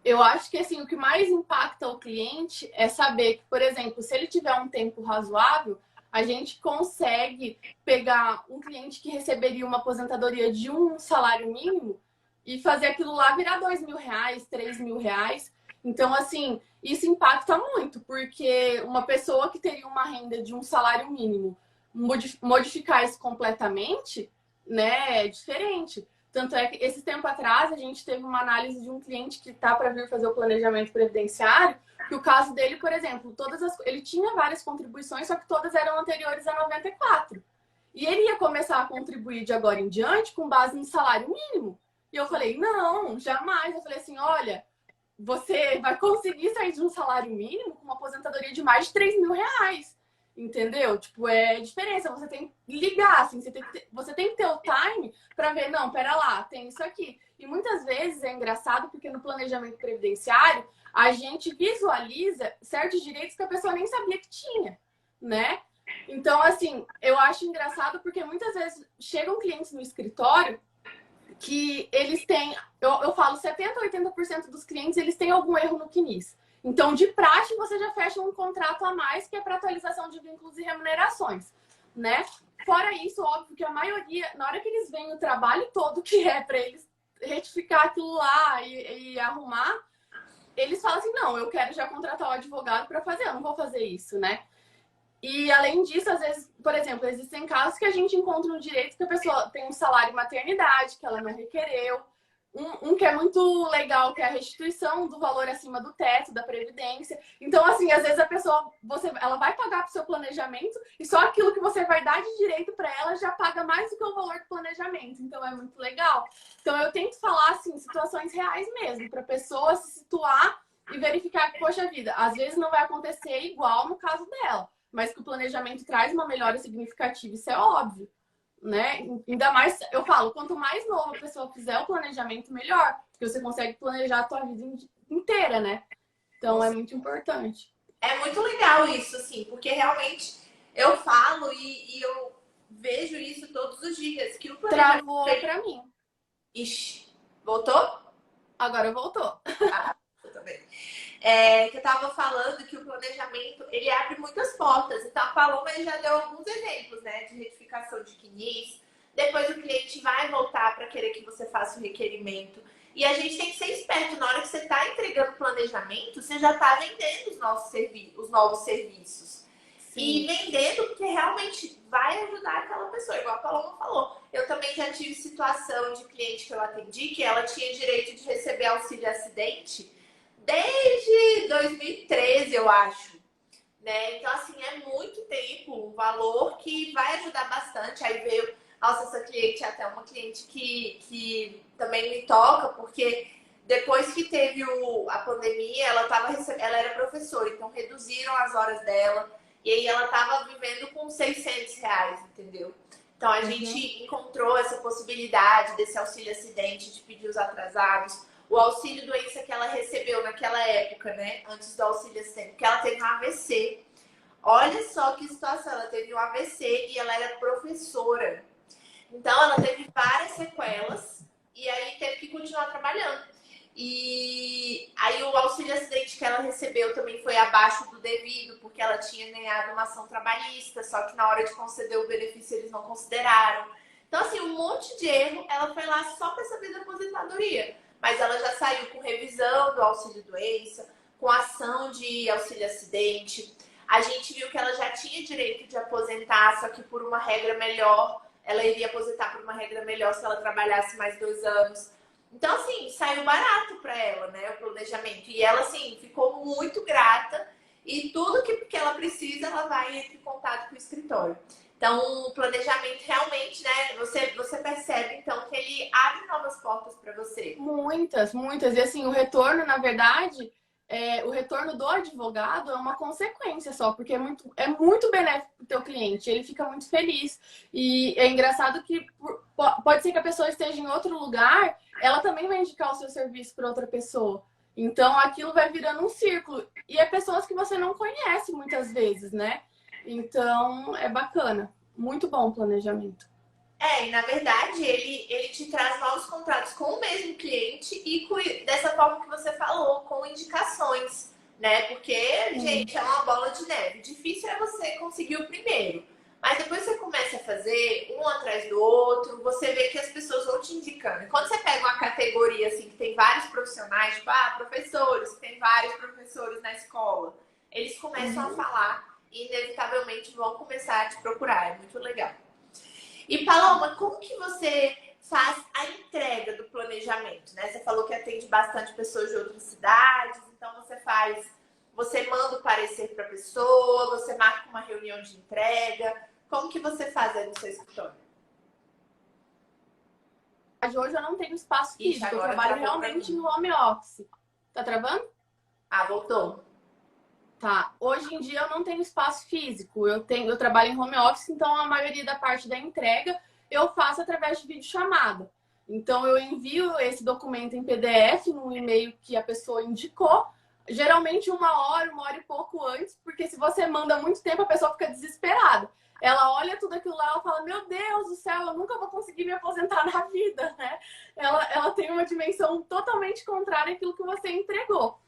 Eu acho que assim, o que mais impacta o cliente é saber que, por exemplo, se ele tiver um tempo razoável, a gente consegue pegar um cliente que receberia uma aposentadoria de um salário mínimo e fazer aquilo lá virar R$ 2.000, R$ 3.000. Então, assim, isso impacta muito, porque uma pessoa que teria uma renda de um salário mínimo, modificar isso completamente, né, é diferente. Tanto é que esse tempo atrás a gente teve uma análise de um cliente que está para vir fazer o planejamento previdenciário, que o caso dele, por exemplo, ele tinha várias contribuições, só que todas eram anteriores a 94. E ele ia começar a contribuir de agora em diante com base no salário mínimo. E eu falei, não, jamais. Eu falei assim, olha, você vai conseguir sair de um salário mínimo com uma aposentadoria de mais de R$ 3.000. Entendeu? Tipo, é diferença. Você tem que ligar, assim, você tem que ter o time para ver, não, pera lá, tem isso aqui. E muitas vezes é engraçado porque no planejamento previdenciário a gente visualiza certos direitos que a pessoa nem sabia que tinha, né? Então, assim, eu acho engraçado porque muitas vezes chegam clientes no escritório que eles têm, eu falo 70%, 80% dos clientes, eles têm algum erro no CNIS. Então, de praxe, você já fecha um contrato a mais que é para atualização de vínculos e remunerações, né? Fora isso, óbvio que a maioria, na hora que eles veem o trabalho todo que é para eles retificar aquilo lá e arrumar, eles falam assim, não, eu quero já contratar o advogado para fazer, eu não vou fazer isso, né? E, além disso, às vezes, por exemplo, existem casos que a gente encontra no direito que a pessoa tem um salário maternidade, que ela não requereu. Um que é muito legal, que é a restituição do valor acima do teto da Previdência. Então, assim, às vezes a pessoa, ela vai pagar para o seu planejamento e só aquilo que você vai dar de direito para ela já paga mais do que o valor do planejamento. Então, é muito legal. Então, eu tento falar, assim, situações reais mesmo, para a pessoa se situar e verificar que, poxa vida, às vezes não vai acontecer igual no caso dela, mas que o planejamento traz uma melhora significativa, isso é óbvio, né? Ainda mais, eu falo, quanto mais nova a pessoa fizer o planejamento, melhor, porque você consegue planejar a tua vida inteira, né? Então, é muito importante. É muito legal isso, assim, porque realmente eu falo e eu vejo isso todos os dias, que o planejamento... Travou pra mim. Ixi, voltou? Agora voltou. Eu também. Que eu tava falando que o planejamento, ele abre muitas portas. Então, a Paloma já deu alguns exemplos, né? De retificação de CNIS. Depois o cliente vai voltar para querer que você faça o requerimento. E a gente tem que ser esperto. Na hora que você está entregando o planejamento, você já está vendendo os novos serviços. Sim. E vendendo porque realmente vai ajudar aquela pessoa, igual a Paloma falou. Eu também já tive situação de cliente que eu atendi que ela tinha direito de receber auxílio acidente desde 2013, eu acho, né? Então, assim, é muito tempo, um valor que vai ajudar bastante. Aí veio, nossa, essa cliente é até uma cliente que também me toca, porque depois que teve a pandemia, ela era professora, então reduziram as horas dela, e aí ela estava vivendo com R$ 600, entendeu? Então, a gente encontrou essa possibilidade desse auxílio acidente, de pedir os atrasados. O auxílio doença que ela recebeu naquela época, né? Antes do auxílio acidente, porque ela teve um AVC. Olha só que situação, ela teve um AVC e ela era professora. Então, ela teve várias sequelas e aí teve que continuar trabalhando. E aí o auxílio acidente que ela recebeu também foi abaixo do devido, porque ela tinha ganhado uma ação trabalhista, só que na hora de conceder o benefício eles não consideraram. Então, assim, um monte de erro, ela foi lá só para saber da aposentadoria. Mas ela já saiu com revisão do auxílio-doença, com ação de auxílio-acidente. A gente viu que ela já tinha direito de aposentar, só que por uma regra melhor, ela iria aposentar por uma regra melhor se ela trabalhasse mais 2 anos. Então, assim, saiu barato para ela, né, o planejamento. E ela, assim, ficou muito grata e tudo que ela precisa, ela vai entrar em contato com o escritório. Então, o planejamento realmente, né? Você percebe, então, que ele abre novas portas para você. Muitas, muitas. E assim, o retorno, na verdade, o retorno do advogado é uma consequência só, porque é muito benéfico para o teu cliente, ele fica muito feliz. E é engraçado que pode ser que a pessoa esteja em outro lugar, ela também vai indicar o seu serviço para outra pessoa. Então, aquilo vai virando um círculo. E é pessoas que você não conhece muitas vezes, né? Então, é bacana. Muito bom o planejamento. E na verdade, ele te traz novos contratos com o mesmo cliente e dessa forma que você falou, com indicações, né? Porque, gente, é uma bola de neve. Difícil é você conseguir o primeiro. Mas depois você começa a fazer um atrás do outro, você vê que as pessoas vão te indicando. E quando você pega uma categoria, assim, que tem vários profissionais, tipo, professores, tem vários professores na escola, eles começam a falar e, inevitavelmente, vão começar a te procurar. É muito legal. E, Paloma, como que você faz a entrega do planejamento, né? Você falou que atende bastante pessoas de outras cidades, então você manda o parecer para a pessoa, você marca uma reunião de entrega. Como que você faz aí no seu escritório? Hoje eu não tenho espaço físico, eu trabalho realmente em mim. home office. Tá travando? Voltou. Tá. Hoje em dia eu não tenho espaço físico. Eu trabalho em home office, então a maioria da parte da entrega eu faço através de videochamada. Então eu envio esse documento em PDF no e-mail que a pessoa indicou, geralmente uma hora e pouco antes, porque se você manda muito tempo, a pessoa fica desesperada. Ela olha tudo aquilo lá e fala, meu Deus do céu, eu nunca vou conseguir me aposentar na vida, né? Ela tem uma dimensão totalmente contrária àquilo que você entregou.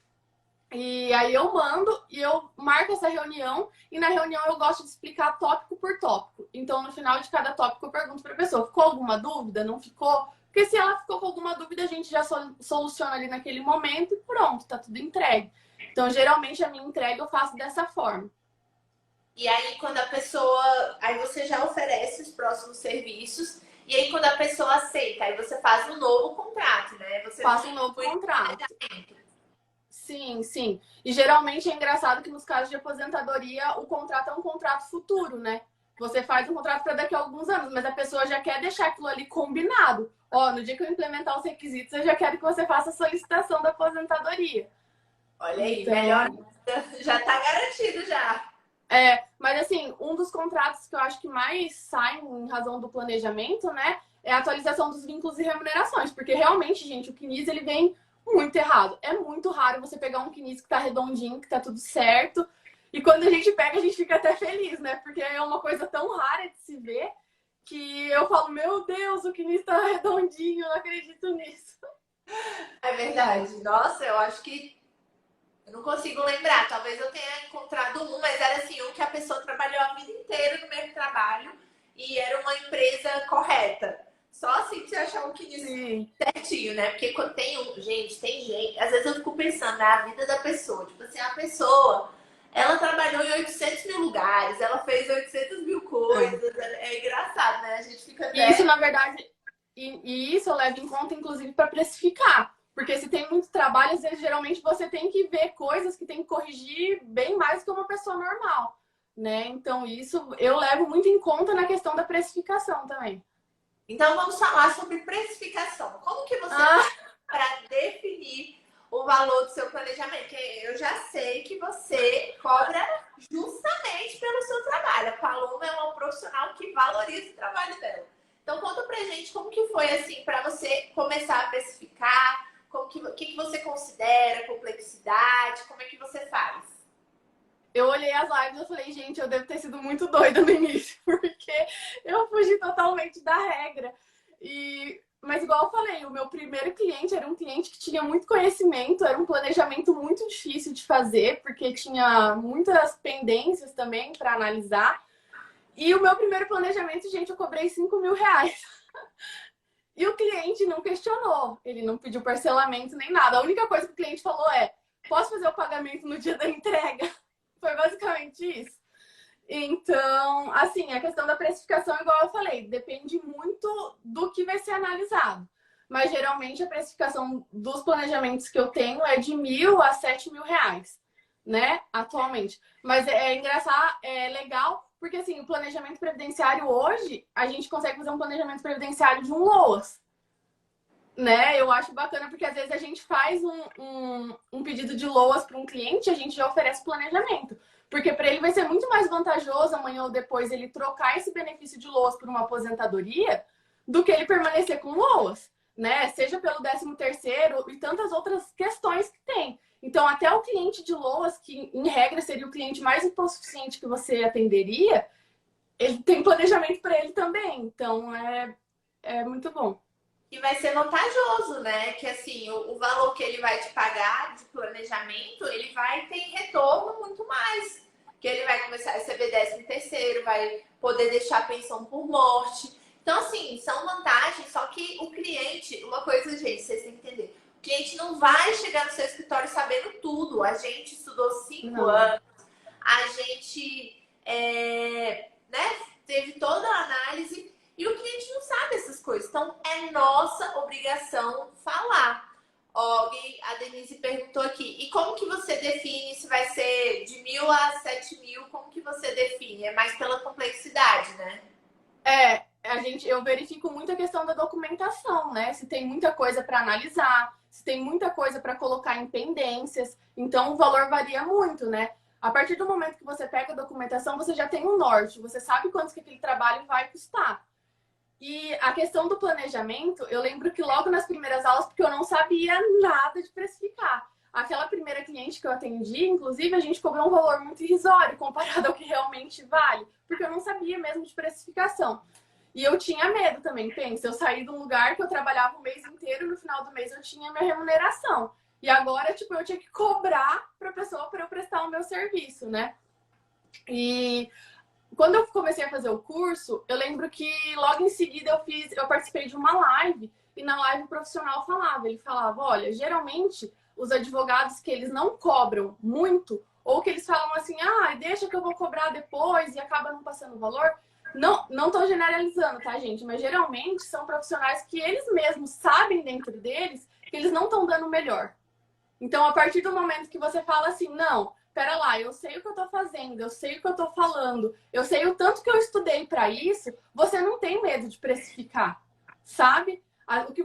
E aí eu mando e eu marco essa reunião e na reunião eu gosto de explicar tópico por tópico. Então, no final de cada tópico eu pergunto para a pessoa, ficou alguma dúvida? Não ficou? Porque se ela ficou com alguma dúvida, a gente já soluciona ali naquele momento e pronto, tá tudo entregue. Então, geralmente a minha entrega eu faço dessa forma. E aí, quando a pessoa... Aí você já oferece os próximos serviços e aí quando a pessoa aceita, aí você faz um novo contrato, né? Você faz um novo contrato. Sim, sim. E geralmente é engraçado que nos casos de aposentadoria o contrato é um contrato futuro, né? Você faz um contrato para daqui a alguns anos, mas a pessoa já quer deixar aquilo ali combinado. No dia que eu implementar os requisitos, eu já quero que você faça a solicitação da aposentadoria. Olha aí, então... melhor. Já tá garantido já. Mas assim, um dos contratos que eu acho que mais sai em razão do planejamento, né? É a atualização dos vínculos e remunerações. Porque realmente, gente, o CNIS, ele vem muito errado. É muito raro você pegar um CNIS que tá redondinho, que tá tudo certo. E quando a gente pega, a gente fica até feliz, né? Porque é uma coisa tão rara de se ver que eu falo, meu Deus, o CNIS tá redondinho, eu não acredito nisso. É verdade. Nossa, eu acho que eu não consigo lembrar. Talvez eu tenha encontrado um, mas era assim, um que a pessoa trabalhou a vida inteira no mesmo trabalho e era uma empresa correta. Só assim que você achar um CNIS certinho, né? Porque quando tem gente, às vezes eu fico pensando na vida da pessoa. Tipo assim, a pessoa, ela trabalhou em 800 mil lugares, ela fez 800 mil coisas. É engraçado, né? A gente fica até... Isso, na verdade, e isso eu levo em conta, inclusive, para precificar. Porque se tem muito trabalho, às vezes, geralmente, você tem que ver coisas que tem que corrigir bem mais que uma pessoa normal, né? Então, isso eu levo muito em conta na questão da precificação também. Então, vamos falar sobre precificação. Como que você faz para definir o valor do seu planejamento? Porque eu já sei que você cobra justamente pelo seu trabalho. A Paloma é uma profissional que valoriza o trabalho dela. Então, conta pra gente como que foi, assim, para você começar a precificar, o que você considera complexidade, como é que você faz? Eu olhei as lives e falei, gente, eu devo ter sido muito doida no início, porque eu fugi totalmente da regra. Mas igual eu falei, o meu primeiro cliente era um cliente que tinha muito conhecimento, era um planejamento muito difícil de fazer, porque tinha muitas pendências também para analisar. E o meu primeiro planejamento, gente, eu cobrei 5 mil reais. E o cliente não questionou, ele não pediu parcelamento nem nada. A única coisa que o cliente falou é, posso fazer o pagamento no dia da entrega? Foi basicamente isso. Então, assim, a questão da precificação, igual eu falei, depende muito do que vai ser analisado. Mas, geralmente, a precificação dos planejamentos que eu tenho é de 1.000 a 7 mil reais. né, atualmente. Mas é engraçado, é legal, porque assim, o planejamento previdenciário hoje, a gente consegue fazer um planejamento previdenciário de um LOAS, né? Eu acho bacana porque às vezes a gente faz um pedido de LOAS para um cliente, a gente já oferece planejamento. Porque para ele vai ser muito mais vantajoso amanhã ou depois ele trocar esse benefício de LOAS por uma aposentadoria do que ele permanecer com LOAS, né? Seja pelo 13º e tantas outras questões que tem. Então, até o cliente de LOAS, que em regra seria o cliente mais hipossuficiente que você atenderia, ele tem planejamento para ele também. Então, é muito bom. E vai ser vantajoso, né? Que assim, o valor que ele vai te pagar de planejamento, ele vai ter retorno muito mais. Que ele vai começar a receber 13º, vai poder deixar a pensão por morte. Então, assim, são vantagens, só que o cliente, uma coisa, gente, vocês têm que entender. O cliente não vai chegar no seu escritório sabendo tudo. A gente estudou 5 anos, a gente né, teve toda a análise e o cliente não sabe essas coisas. Então, é nossa obrigação falar. Ó, a Denise perguntou aqui, e como que você define se vai ser de 1.000 a 7.000? Como que você define? É mais pela complexidade, né? Eu verifico muito a questão da documentação, né? Se tem muita coisa para analisar, se tem muita coisa para colocar em pendências. Então, o valor varia muito, né? A partir do momento que você pega a documentação, você já tem um norte. Você sabe quanto que aquele trabalho vai custar. E a questão do planejamento, eu lembro que logo nas primeiras aulas, porque eu não sabia nada de precificar. Aquela primeira cliente que eu atendi, inclusive, a gente cobrou um valor muito irrisório comparado ao que realmente vale, porque eu não sabia mesmo de precificação. E eu tinha medo também, pensa, eu saí de um lugar que eu trabalhava o mês inteiro, no final do mês eu tinha minha remuneração. E agora, tipo, eu tinha que cobrar para a pessoa para eu prestar o meu serviço, né? E quando eu comecei a fazer o curso, eu lembro que logo em seguida eu participei de uma live e na live o profissional ele falava, olha, geralmente os advogados que eles não cobram muito ou que eles falam assim, deixa que eu vou cobrar depois e acaba não passando o valor. Não tô generalizando, tá, gente? Mas geralmente são profissionais que eles mesmos sabem dentro deles que eles não estão dando o melhor. Então, a partir do momento que você fala assim, não, pera lá, eu sei o que eu tô fazendo, eu sei o que eu tô falando, eu sei o tanto que eu estudei para isso, você não tem medo de precificar, sabe?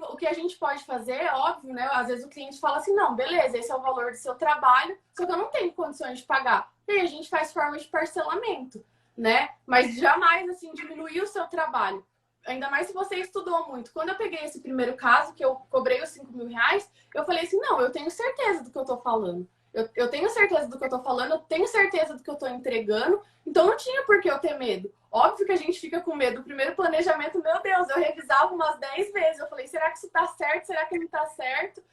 O que a gente pode fazer, é óbvio, né? Às vezes o cliente fala assim, não, beleza, esse é o valor do seu trabalho, só que eu não tenho condições de pagar. E aí a gente faz forma de parcelamento, né? Mas jamais, assim, diminuir o seu trabalho. Ainda mais se você estudou muito. Quando eu peguei esse primeiro caso, que eu cobrei os 5.000 reais, eu falei assim, não, eu tenho certeza do que eu tô falando. Eu tenho certeza do que eu tô falando, eu tenho certeza do que eu tô entregando, então não tinha por que eu ter medo. Óbvio que a gente fica com medo. O primeiro planejamento, meu Deus, eu revisava umas 10 vezes. Eu falei, será que isso tá certo? Será que não tá certo?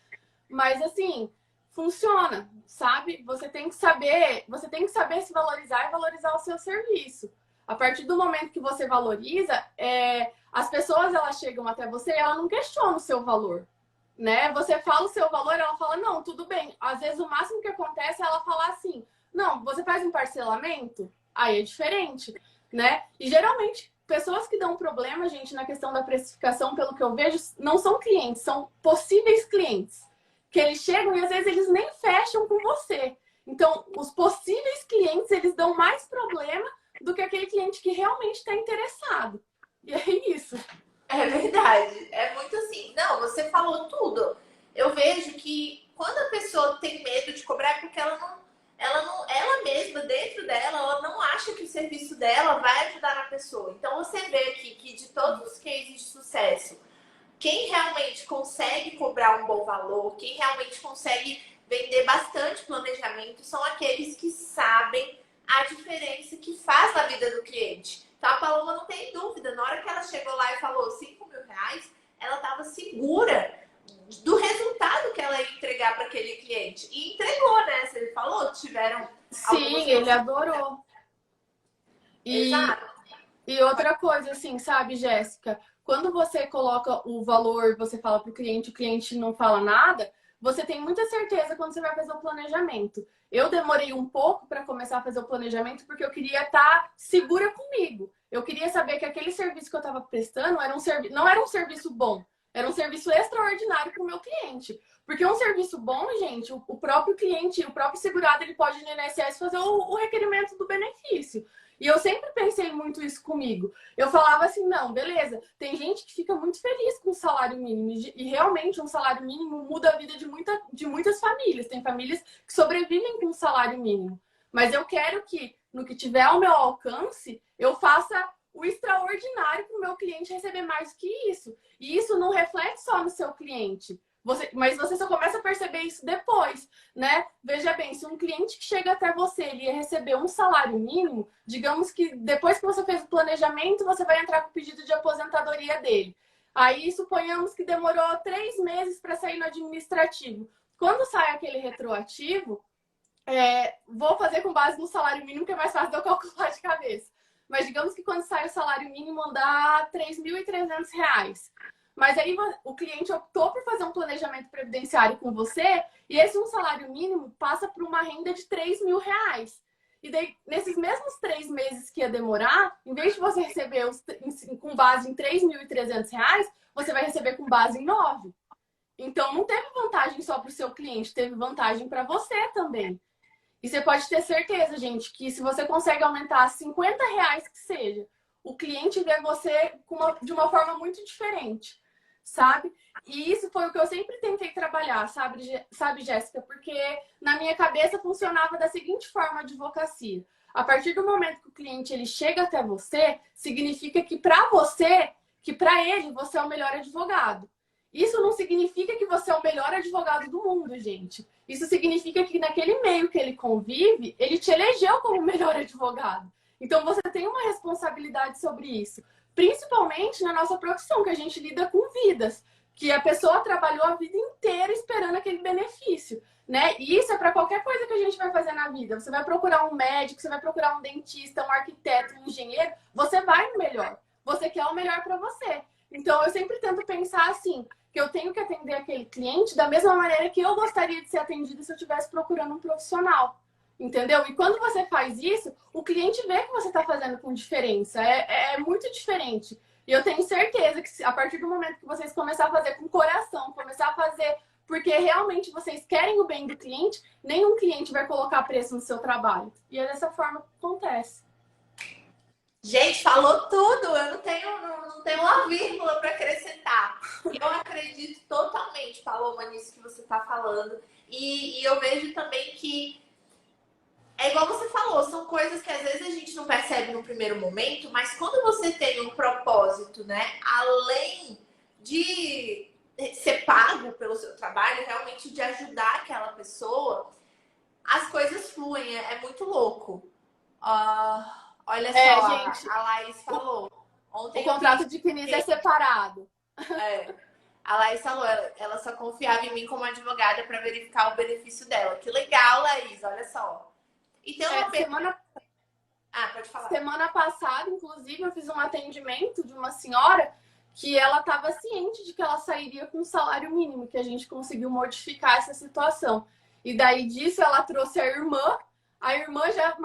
Mas assim, funciona, sabe? Você tem que saber se valorizar e valorizar o seu serviço. A partir do momento que você valoriza, as pessoas elas chegam até você e ela não questiona o seu valor, né? Você fala o seu valor, ela fala, não, tudo bem. Às vezes o máximo que acontece é ela falar assim, não, você faz um parcelamento? Aí é diferente, né? E geralmente, pessoas que dão problema, gente, na questão da precificação, pelo que eu vejo, não são clientes, são possíveis clientes. Que eles chegam e às vezes eles nem fecham com você. Então, os possíveis clientes, eles dão mais problema do que aquele cliente que realmente está interessado. E é isso. É verdade. É muito assim. Não, você falou tudo. Eu vejo que quando a pessoa tem medo de cobrar é porque ela mesma, dentro dela, ela não acha que o serviço dela vai ajudar na pessoa. Então você vê aqui que de todos os cases de sucesso, quem realmente consegue cobrar um bom valor, quem realmente consegue vender bastante planejamento, são aqueles que sabem a diferença que faz na vida do cliente. Então a Paloma não tem dúvida, na hora que ela chegou lá e falou 5.000 reais, ela estava segura do resultado que ela ia entregar para aquele cliente. E entregou, né? Você falou, tiveram... Sim, ele adorou. Exato. E outra coisa, assim, sabe, Jéssica? Quando você coloca o valor, você fala para o cliente não fala nada, você tem muita certeza quando você vai fazer o planejamento. Eu demorei um pouco para começar a fazer o planejamento porque eu queria estar segura comigo. Eu queria saber que aquele serviço que eu estava prestando não era um serviço bom. Era um serviço extraordinário para o meu cliente. Porque um serviço bom, gente, o próprio cliente, o próprio segurado, ele pode ir no INSS fazer o requerimento do benefício. E eu sempre pensei muito isso comigo. Eu falava assim, não, beleza, tem gente que fica muito feliz com o salário mínimo. E realmente um salário mínimo muda a vida de muitas famílias. Tem famílias que sobrevivem com o salário mínimo. Mas eu quero que, no que tiver ao meu alcance, eu faça o extraordinário para o meu cliente receber mais que isso. E isso não reflete só no seu cliente. Mas você só começa a perceber isso depois, né? Veja bem, se um cliente que chega até você, ele ia receber um salário mínimo, digamos que depois que você fez o planejamento, você vai entrar com o pedido de aposentadoria dele. Aí, suponhamos que demorou 3 meses para sair no administrativo. Quando sai aquele retroativo, vou fazer com base no salário mínimo, que é mais fácil de eu calcular de cabeça. Mas digamos que quando sai o salário mínimo dá R$ 3.300. Mas aí o cliente optou por fazer um planejamento previdenciário com você e esse um salário mínimo passa por uma renda de R$ 3.000. E daí, nesses mesmos 3 meses que ia demorar, em vez de você receber com base em R$ 3.300, você vai receber com base em 9. Então, não teve vantagem só para o seu cliente, teve vantagem para você também. E você pode ter certeza, gente, que se você consegue aumentar R$ 50 que seja, o cliente vê você de uma forma muito diferente, sabe? E isso foi o que eu sempre tentei trabalhar, sabe, Jéssica? Porque na minha cabeça funcionava da seguinte forma a advocacia. A partir do momento que o cliente ele chega até você, significa que para ele, você é o melhor advogado. Isso não significa que você é o melhor advogado do mundo, gente. Isso significa que naquele meio que ele convive, ele te elegeu como o melhor advogado. Então você tem uma responsabilidade sobre isso. Principalmente na nossa profissão, que a gente lida com vidas. Que a pessoa trabalhou a vida inteira esperando aquele benefício. Né? E isso é para qualquer coisa que a gente vai fazer na vida. Você vai procurar um médico, você vai procurar um dentista, um arquiteto, um engenheiro. Você vai no melhor. Você quer o melhor para você. Então eu sempre tento pensar assim, que eu tenho que atender aquele cliente da mesma maneira que eu gostaria de ser atendida se eu estivesse procurando um profissional. Entendeu? E quando você faz isso, o cliente vê que você está fazendo com diferença. É muito diferente. E eu tenho certeza que a partir do momento que vocês começarem a fazer com coração, começar a fazer porque realmente vocês querem o bem do cliente, nenhum cliente vai colocar preço no seu trabalho. E é dessa forma que acontece. Gente, falou tudo. Eu não tenho uma vírgula para acrescentar. Eu acredito totalmente, Paloma, nisso que você está falando. E eu vejo também que é igual você falou, são coisas que às vezes a gente não percebe no primeiro momento, mas quando você tem um propósito, né, além de ser pago pelo seu trabalho, realmente de ajudar aquela pessoa, as coisas fluem. É muito louco. Olha só, gente, a Laís falou. Ontem o contrato de CNIS é separado. A Laís falou, ela só confiava em mim como advogada para verificar o benefício dela. Que legal, Laís, olha só. E tem uma pergunta. Pode falar. Semana passada, inclusive, eu fiz um atendimento de uma senhora que ela estava ciente de que ela sairia com um salário mínimo, que a gente conseguiu modificar essa situação. E daí disso ela trouxe a irmã já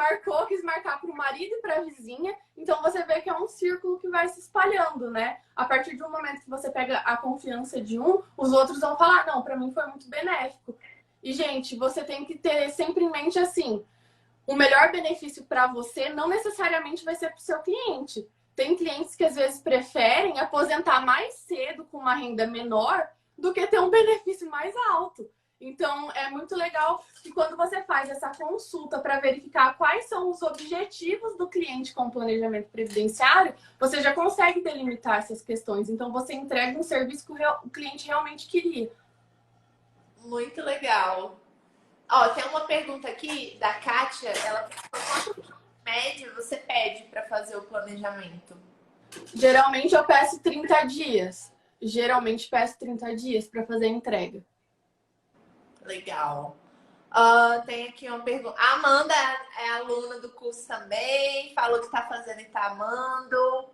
quis marcar para o marido e para a vizinha. Então você vê que é um círculo que vai se espalhando, né? A partir do momento que você pega a confiança de um, os outros vão falar, não, para mim foi muito benéfico. E, gente, você tem que ter sempre em mente assim, o melhor benefício para você não necessariamente vai ser para o seu cliente. Tem clientes que às vezes preferem aposentar mais cedo com uma renda menor do que ter um benefício mais alto. Então, é muito legal que quando você faz essa consulta para verificar quais são os objetivos do cliente com o planejamento previdenciário, você já consegue delimitar essas questões. Então, você entrega um serviço que o cliente realmente queria. Muito legal. Tem uma pergunta aqui da Kátia. Ela perguntou quanto média você pede para fazer o planejamento? Geralmente eu peço 30 dias. Geralmente peço 30 dias para fazer a entrega. Legal. Tem aqui uma pergunta. A Amanda é aluna do curso também. Falou que está fazendo e está amando.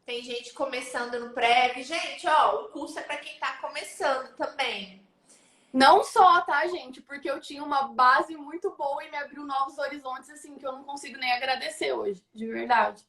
Tem gente começando no Prev. Gente, o curso é para quem está começando também. Não só, tá, gente? Porque eu tinha uma base muito boa e me abriu novos horizontes, assim, que eu não consigo nem agradecer hoje, de verdade.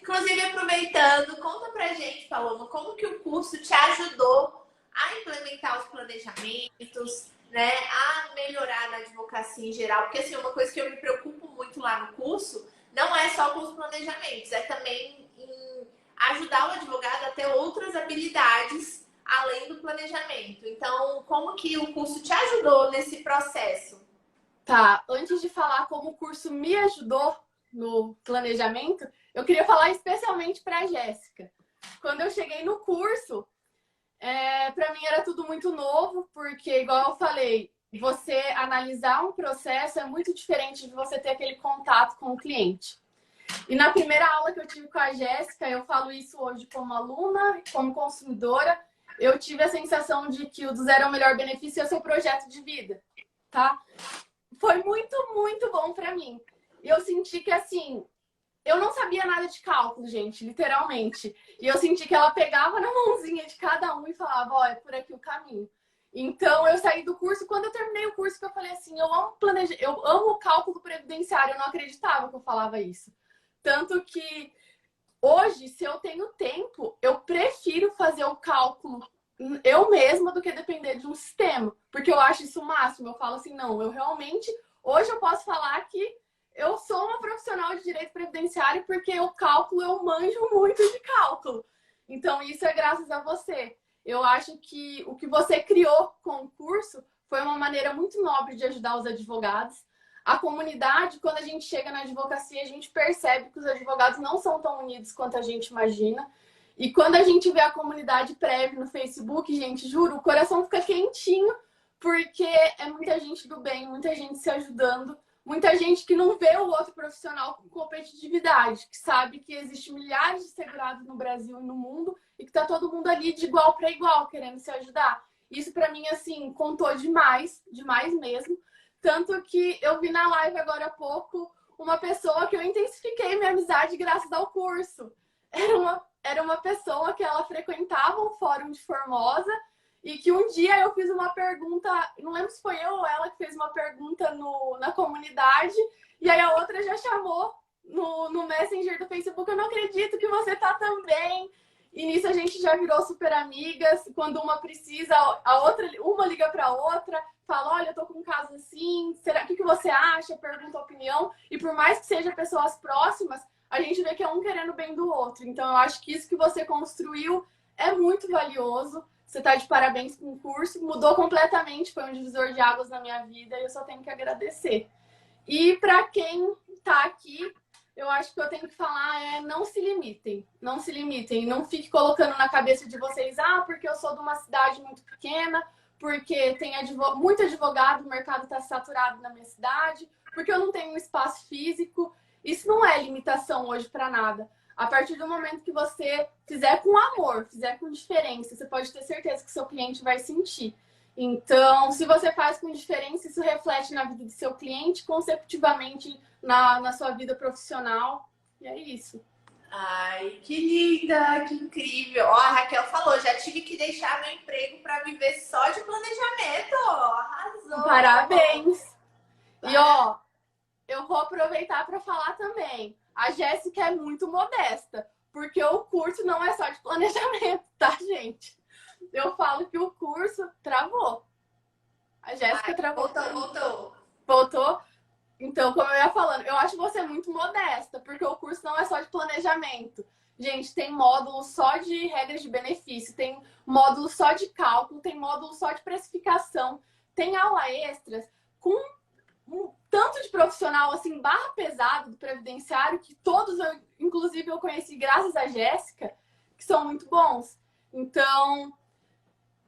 Inclusive, aproveitando, conta pra gente, Paloma, como que o curso te ajudou a implementar os planejamentos, né, a melhorar na advocacia em geral, porque assim, uma coisa que eu me preocupo muito lá no curso não é só com os planejamentos, é também em ajudar o advogado a ter outras habilidades além do planejamento. Então, como que o curso te ajudou nesse processo? Tá, antes de falar como o curso me ajudou no planejamento, eu queria falar especialmente para a Jéssica. Quando eu cheguei no curso, para mim era tudo muito novo, porque, igual eu falei, você analisar um processo é muito diferente de você ter aquele contato com o cliente. E na primeira aula que eu tive com a Jéssica, eu falo isso hoje como aluna, como consumidora, eu tive a sensação de que o do zero ao melhor benefício é o seu projeto de vida, tá? Foi muito, muito bom para mim. E eu senti que, assim, eu não sabia nada de cálculo, gente, literalmente. E eu senti que ela pegava na mãozinha de cada um e falava, ó, é por aqui o caminho. Então, eu saí do curso, quando eu terminei o curso, que eu falei assim, eu amo o cálculo previdenciário, eu não acreditava que eu falava isso. Tanto que hoje, se eu tenho tempo, eu prefiro fazer o cálculo eu mesma do que depender de um sistema. Porque eu acho isso o máximo. Eu falo assim, não, eu realmente... Hoje eu posso falar que eu sou uma profissional de direito previdenciário porque eu cálculo, eu manjo muito de cálculo. Então, isso é graças a você. Eu acho que o que você criou com o curso foi uma maneira muito nobre de ajudar os advogados. A comunidade, quando a gente chega na advocacia, a gente percebe que os advogados não são tão unidos quanto a gente imagina. E quando a gente vê a comunidade prévia no Facebook, gente, juro, o coração fica quentinho, porque é muita gente do bem, muita gente se ajudando, muita gente que não vê o outro profissional com competitividade, que sabe que existe milhares de segurados no Brasil e no mundo e que tá todo mundo ali de igual para igual, querendo se ajudar. Isso para mim, assim, contou demais, demais mesmo. Tanto que eu vi na live agora há pouco uma pessoa que eu intensifiquei minha amizade graças ao curso. Era uma pessoa que ela frequentava um fórum de Formosa e que um dia eu fiz uma pergunta, não lembro se foi eu ou ela que fez uma pergunta na comunidade, e aí a outra já chamou no Messenger do Facebook, eu não acredito que você tá tão bem. E nisso a gente já virou super amigas. Quando uma precisa, uma liga para outra, fala, olha, eu tô com um caso assim, será, o que você acha? Pergunta a opinião. E por mais que sejam pessoas próximas, a gente vê que é um querendo o bem do outro. Então eu acho que isso que você construiu é muito valioso. Você tá de parabéns com o curso, mudou completamente, foi um divisor de águas na minha vida e eu só tenho que agradecer. E para quem tá aqui, eu acho que eu tenho que falar não se limitem. Não se limitem. Não fique colocando na cabeça de vocês, porque eu sou de uma cidade muito pequena, porque tem muito advogado, o mercado está saturado na minha cidade, porque eu não tenho um espaço físico. Isso não é limitação hoje para nada. A partir do momento que você fizer com amor, fizer com diferença, você pode ter certeza que seu cliente vai sentir. Então, se você faz com diferença, isso reflete na vida do seu cliente, consecutivamente na sua vida profissional. E é isso. Ai, que linda, que incrível. Ó, a Raquel falou, já tive que deixar meu emprego para viver só de planejamento. Arrasou. Parabéns. E ó, eu vou aproveitar para falar também. A Jéssica é muito modesta, porque o curso não é só de planejamento, tá, gente? Eu falo que o curso travou. A Jéssica travou. Voltou? Então, como eu ia falando, eu acho você muito modesta, porque o curso não é só de planejamento. Gente, tem módulo só de regras de benefício, tem módulo só de cálculo, tem módulo só de precificação, tem aula extras com um tanto de profissional, assim, barra pesado do previdenciário, que todos, inclusive, eu conheci graças a Jéssica, que são muito bons. Então,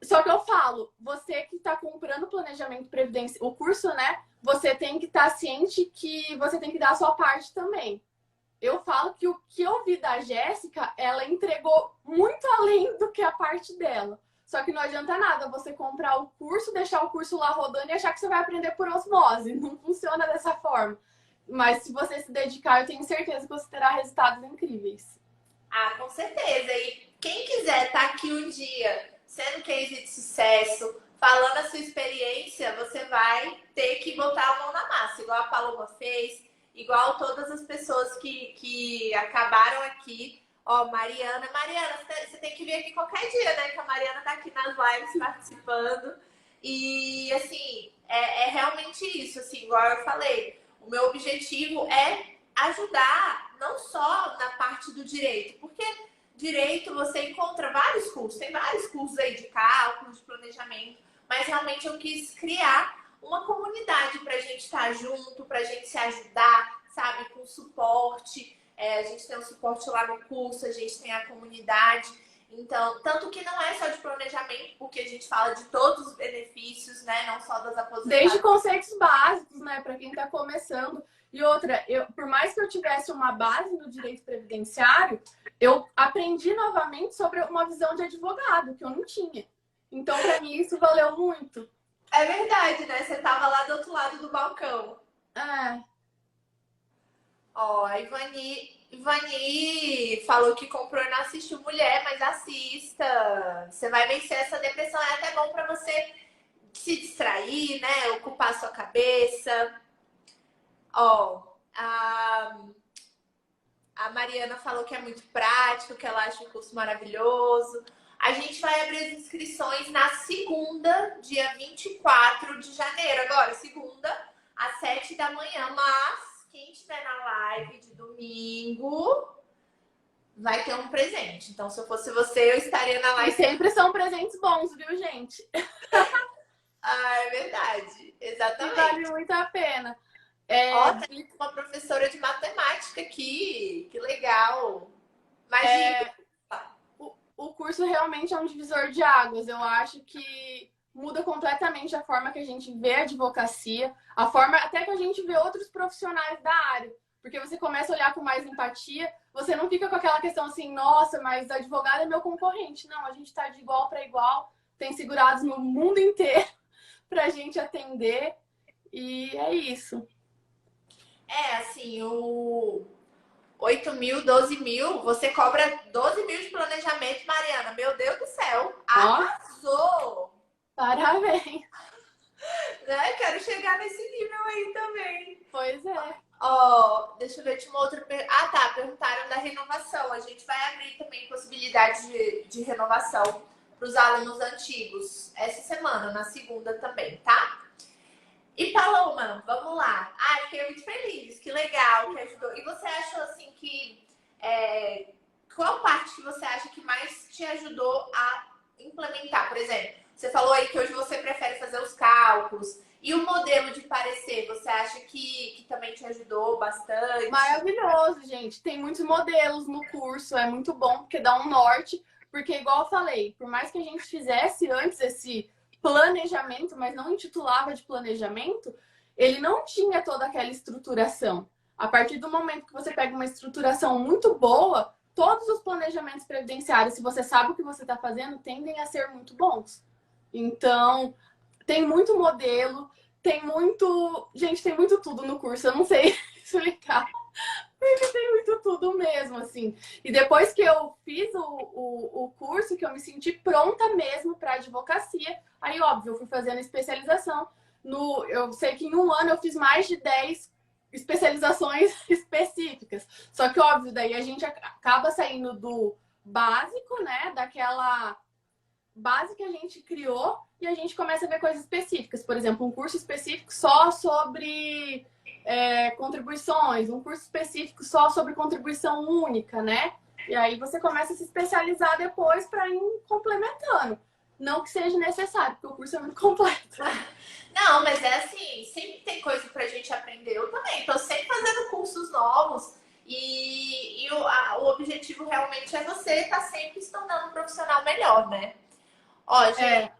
só que eu falo, você que está comprando planejamento previdência, o curso, né? Você tem que estar ciente que você tem que dar a sua parte também. Eu falo que o que eu vi da Jéssica, ela entregou muito além do que a parte dela. Só que não adianta nada você comprar o curso, deixar o curso lá rodando e achar que você vai aprender por osmose. Não funciona dessa forma. Mas se você se dedicar, eu tenho certeza que você terá resultados incríveis. Ah, com certeza. E quem quiser estar aqui um dia sendo case de sucesso, falando a sua experiência, você vai ter que botar a mão na massa, igual a Paloma fez. igual todas as pessoas que acabaram aqui. Ó, Mariana, você tem que vir aqui qualquer dia, né? Que a Mariana tá aqui nas lives participando. E, assim, é realmente isso, assim, igual eu falei. O meu objetivo é ajudar, não só na parte do direito, porque direito você encontra vários cursos, tem vários cursos aí de cálculo, de planejamento, mas realmente eu quis criar uma comunidade para a gente estar junto, para a gente se ajudar, sabe, com suporte. A gente tem um suporte lá no curso, a gente tem a comunidade. Então, tanto que não é só de planejamento, porque a gente fala de todos os benefícios, né? Não só das aposentadorias. Desde conceitos básicos, né? Para quem está começando. E outra, por mais que eu tivesse uma base no direito previdenciário, eu aprendi novamente sobre uma visão de advogado, que eu não tinha. Então, para mim, isso valeu muito. É verdade, né? Você tava lá do outro lado do balcão. É. Ó, a Ivani falou que comprou e não assistiu Mulher, mas assista. Você vai vencer essa depressão. É até bom pra você se distrair, né? Ocupar a sua cabeça. Ó, a Mariana falou que é muito prático, que ela acha o curso maravilhoso. A gente vai abrir as inscrições na segunda, dia 24 de janeiro. Agora, segunda, às 7 da manhã. Mas quem estiver na live de domingo vai ter um presente. Então, se eu fosse você, eu estaria na live. E sempre são presentes bons, viu, gente? Ah, é verdade. Exatamente. Vale muito a pena. Ó, tem uma professora de matemática aqui. Que legal. Imagina. O curso realmente é um divisor de águas. Eu acho que muda completamente a forma que a gente vê a advocacia, a forma até que a gente vê outros profissionais da área. Porque você começa a olhar com mais empatia, você não fica com aquela questão assim, nossa, mas o advogado é meu concorrente. Não, a gente está de igual para igual, tem segurados no mundo inteiro para a gente atender. E é isso. É, assim, o 8 mil, 12 mil, você cobra 12 mil de planejamento, Mariana. Meu Deus do céu, arrasou! Parabéns! Né? Quero chegar nesse nível aí também. Pois é. Ó, deixa eu ver, tinha uma outra pergunta. Ah, tá, perguntaram da renovação. A gente vai abrir também possibilidade de renovação para os alunos antigos essa semana, na segunda também, tá? E Paloma, vamos lá. Ai, fiquei muito feliz, que legal, que ajudou. E você achou assim que qual parte que você acha que mais te ajudou a implementar? Por exemplo, você falou aí que hoje você prefere fazer os cálculos. E o modelo de parecer, você acha que também te ajudou bastante? Maravilhoso, gente. Tem muitos modelos no curso, é muito bom porque dá um norte. Porque, igual eu falei, por mais que a gente fizesse antes esse planejamento, mas não intitulava de planejamento, ele não tinha toda aquela estruturação. A partir do momento que você pega uma estruturação muito boa, todos os planejamentos previdenciários, se você sabe o que você está fazendo, tendem a ser muito bons. Então, tem muito modelo, tem muito... Gente, tem muito tudo no curso, eu não sei explicar. Porque tem muito tudo mesmo, assim. E depois que eu fiz o curso, que eu me senti pronta mesmo para advocacia, aí, óbvio, eu fui fazendo especialização. Eu sei que em um ano eu fiz mais de 10 especializações específicas. Só que, óbvio, daí a gente acaba saindo do básico, né? Daquela base que a gente criou e a gente começa a ver coisas específicas. Por exemplo, um curso específico só sobre contribuições, um curso específico só sobre contribuição única, né? E aí você começa a se especializar depois para ir complementando. Não que seja necessário, porque o curso é muito completo. Não, mas é assim, sempre tem coisa pra gente aprender. Eu também tô sempre fazendo cursos novos e o objetivo realmente é você estar sempre se tornando um profissional melhor, né? Ó, gente,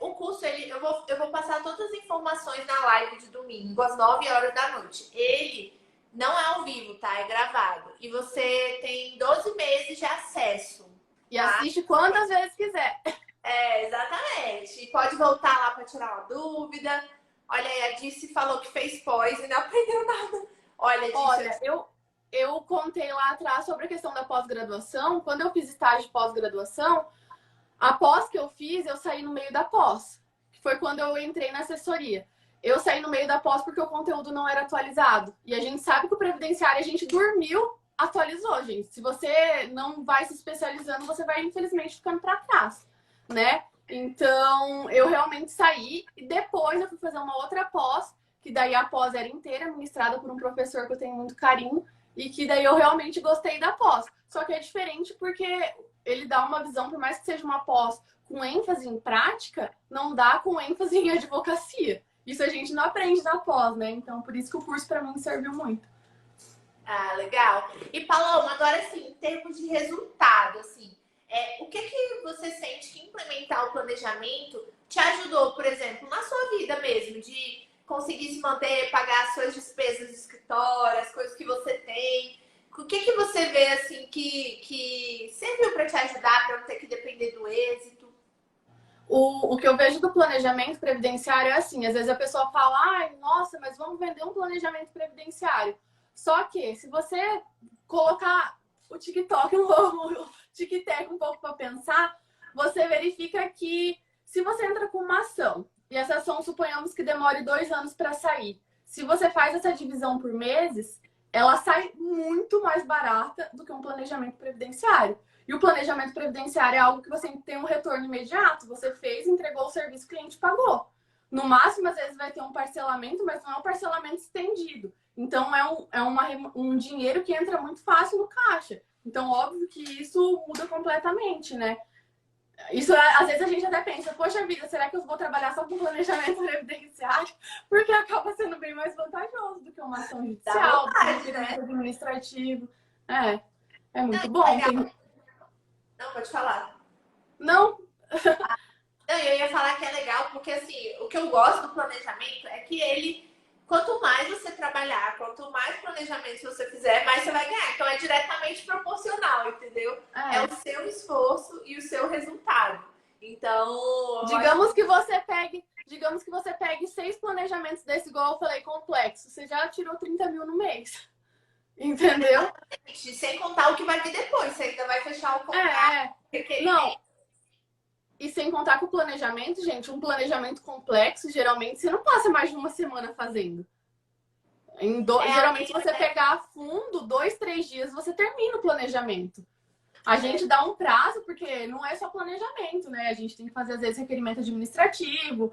o curso, eu vou passar todas as informações na live de domingo, às 9 horas da noite. Ele não é ao vivo, tá? É gravado. E você tem 12 meses de acesso. E assiste quantas vezes quiser. Exatamente. E pode voltar lá para tirar uma dúvida. Olha aí, a Dice falou que fez pós e não aprendeu nada. Olha, eu contei lá atrás sobre a questão da pós-graduação. Quando eu fiz estágio de pós-graduação, a pós que eu fiz, eu saí no meio da pós. Que foi quando eu entrei na assessoria. eu saí no meio da pós porque o conteúdo não era atualizado. E a gente sabe que o previdenciário, a gente dormiu, atualizou, gente. Se você não vai se especializando, você vai, infelizmente, ficando para trás, né? Então, eu realmente saí e depois eu fui fazer uma outra pós, que daí a pós era inteira, ministrada por um professor que eu tenho muito carinho, e que daí eu realmente gostei da pós. Só que é diferente porque ele dá uma visão, por mais que seja uma pós com ênfase em prática, não dá com ênfase em advocacia. Isso a gente não aprende na pós, né? Então, por isso que o curso para mim serviu muito. Ah, legal. E Paloma, agora assim, em termos de resultado, assim, o que que você sente que implementar o planejamento te ajudou, por exemplo, na sua vida mesmo, de conseguir se manter, pagar as suas despesas de escritório, as coisas que você tem? O que que você vê assim que serviu para te ajudar, para não ter que depender do êxito? O que eu vejo do planejamento previdenciário é assim, às vezes a pessoa fala, ai, nossa, mas vamos vender um planejamento previdenciário. Só que se você colocar o TikTok, o TikTok um pouco para pensar, você verifica que se você entra com uma ação, e essa ação suponhamos que demore 2 anos para sair, se você faz essa divisão por meses, ela sai muito mais barata do que um planejamento previdenciário. E o planejamento previdenciário é algo que você tem um retorno imediato. Você fez, entregou o serviço, o cliente pagou. No máximo, às vezes, vai ter um parcelamento, mas não é um parcelamento estendido. Então, um dinheiro que entra muito fácil no caixa. Então, óbvio que isso muda completamente, né? Isso, às vezes, a gente até pensa, poxa vida, será que eu vou trabalhar só com planejamento previdenciário? Porque acaba sendo bem mais vantajoso do que uma ação judicial, Vontade, né? administrativo. É muito Não, bom. não, pode falar. Não, Não, eu ia falar que é legal, porque assim, o que eu gosto do planejamento é que ele, quanto mais você trabalhar, quanto mais planejamento você fizer, mais você vai ganhar. Então é diretamente proporcional, entendeu? É o seu esforço e o seu resultado. Então, digamos que você pegue 6 planejamentos desse, igual eu falei, complexo. Você já tirou 30 mil no mês. Entendeu? sem contar o que vai vir depois, você ainda vai fechar o contrato. Não. E sem contar que o planejamento, gente, um planejamento complexo, geralmente você não passa mais de uma semana fazendo. Geralmente, se você pegar a fundo, 2, 3 dias, você termina o planejamento. A gente dá um prazo, porque não é só planejamento, né? A gente tem que fazer, às vezes, requerimento administrativo,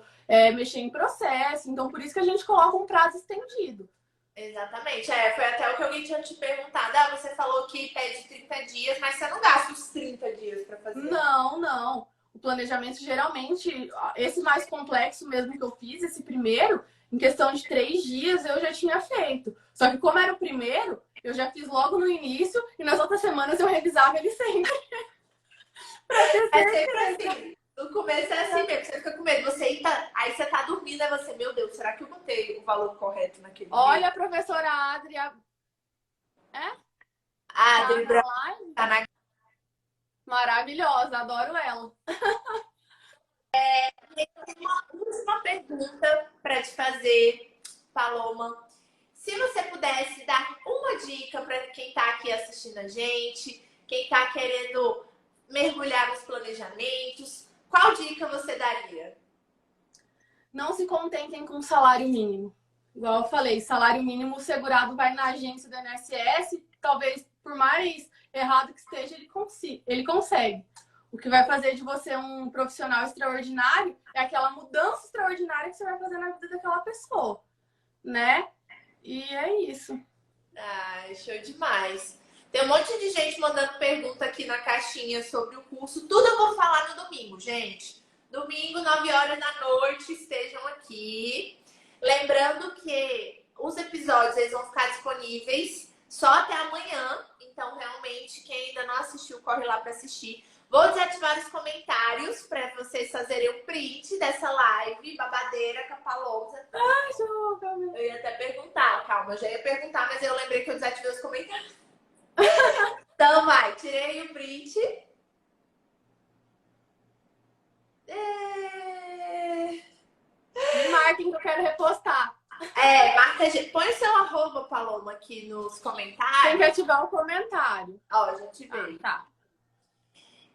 mexer em processo. Então, por isso que a gente coloca um prazo estendido. Exatamente. Foi até o que alguém tinha te perguntado. Você falou que pede 30 dias, mas você não gasta os 30 dias para fazer. Não. O planejamento, geralmente, esse mais complexo mesmo que eu fiz, esse primeiro, em questão de 3 dias eu já tinha feito. Só que como era o primeiro, eu já fiz logo no início e nas outras semanas eu revisava ele sempre. É sempre assim. No começo é assim mesmo, você fica com medo. Aí você tá dormindo, aí você, meu Deus, será que eu botei o valor correto naquele Olha, a professora Adria. A Adri tá na live? Tá na... Maravilhosa, adoro ela. Tenho uma última pergunta para te fazer, Paloma. Se você pudesse dar uma dica para quem está aqui assistindo a gente, quem está querendo mergulhar nos planejamentos, qual dica você daria? Não se contentem com salário mínimo. Igual eu falei, salário mínimo, o segurado vai na agência do INSS, talvez por mais errado que esteja, ele consegue. O que vai fazer de você um profissional extraordinário é aquela mudança extraordinária que você vai fazer na vida daquela pessoa, né? E é isso. Ai, show demais. Tem um monte de gente mandando pergunta aqui na caixinha sobre o curso. Tudo eu vou falar no domingo, gente. Domingo, 9 horas da noite, estejam aqui. Lembrando que os episódios eles vão ficar disponíveis só até amanhã. Então, realmente, quem ainda não assistiu, corre lá para assistir. Vou desativar os comentários para vocês fazerem o print dessa live babadeira com a Paloma. Eu ia até perguntar, calma, eu já ia perguntar, mas eu lembrei que eu desativei os comentários. Então vai, tirei o print. Marquem que eu quero repostar. Marca, põe o seu arroba, Paloma, aqui nos comentários. Tem que ativar o comentário. Ó, já ativei. Tá.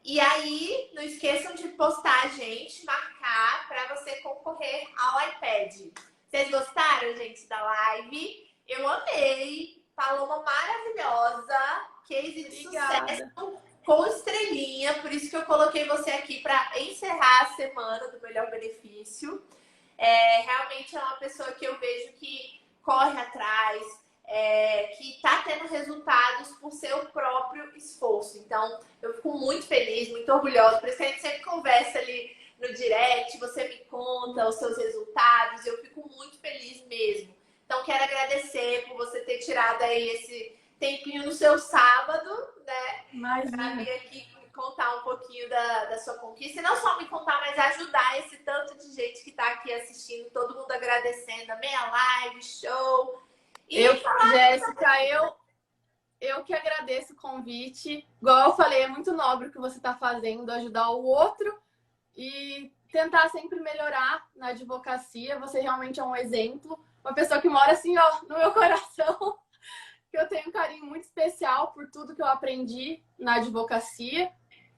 E aí, não esqueçam de postar a gente, marcar para você concorrer ao iPad. Vocês gostaram, gente, da live? Eu amei. Paloma maravilhosa. Case de Obrigada. sucesso com estrelinha. Por isso que eu coloquei você aqui para encerrar a semana do Melhor Benefício. Realmente é uma pessoa que eu vejo que corre atrás, que está tendo resultados por seu próprio esforço. Então, eu fico muito feliz, muito orgulhosa. Por isso que a gente sempre conversa ali no direct, você me conta os seus resultados, eu fico muito feliz mesmo. Então, quero agradecer por você ter tirado aí esse tempinho no seu sábado, né? Para vir aqui contar um pouquinho da sua conquista. E não só me contar, mas ajudar esse tanto de gente que está aqui assistindo, todo mundo agradecendo a minha live, show. E Jéssica, eu que agradeço o convite. Igual eu falei, é muito nobre o que você está fazendo, ajudar o outro e tentar sempre melhorar na advocacia. Você realmente é um exemplo. Uma pessoa que mora assim, ó, no meu coração. Que eu tenho um carinho muito especial por tudo que eu aprendi na advocacia.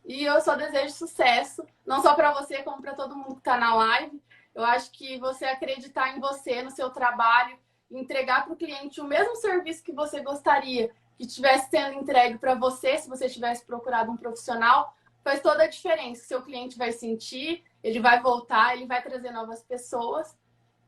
E eu só desejo sucesso, não só para você, como para todo mundo que está na live. Eu acho que você acreditar em você, no seu trabalho, entregar para o cliente o mesmo serviço que você gostaria que estivesse sendo entregue para você, se você tivesse procurado um profissional, faz toda a diferença. Seu cliente vai sentir, ele vai voltar, ele vai trazer novas pessoas.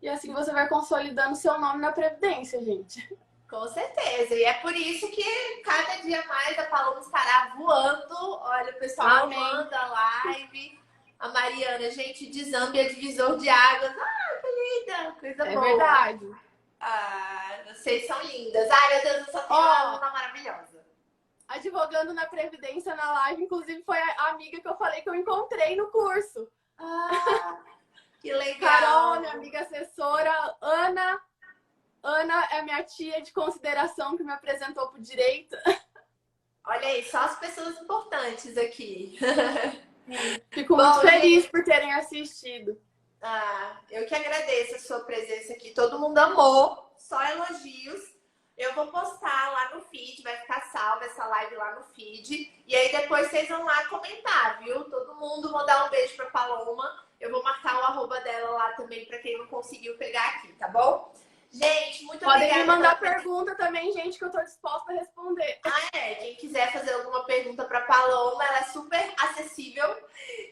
E assim você vai consolidando seu nome na Previdência, gente. Com certeza. E é por isso que cada dia mais a Paloma estará voando. Olha, o pessoal amando a live. A Mariana, gente, de Zâmbia, divisor de águas. Ah, que linda! Coisa boa. É verdade. Ah, vocês são lindas. Ai, meu Deus, eu só tenho uma aluna maravilhosa. Advogando na Previdência na live, inclusive foi a amiga que eu falei que eu encontrei no curso. Ah, que legal. Carol, minha amiga assessora, Ana é minha tia de consideração que me apresentou pro direito. Olha aí, só as pessoas importantes aqui. Fico muito feliz por terem assistido. Ah, eu que agradeço a sua presença aqui. Todo mundo amou, só elogios. Eu vou postar lá no feed, vai ficar salva essa live lá no feed. E aí depois vocês vão lá comentar, viu? Todo mundo, vou dar um beijo pra Paloma. Eu vou marcar o arroba dela lá também pra quem não conseguiu pegar aqui, tá bom? Gente, muito obrigada. Podem me mandar pergunta também, gente, que eu tô disposta a responder. Quem quiser fazer alguma pergunta pra Paloma, ela é super acessível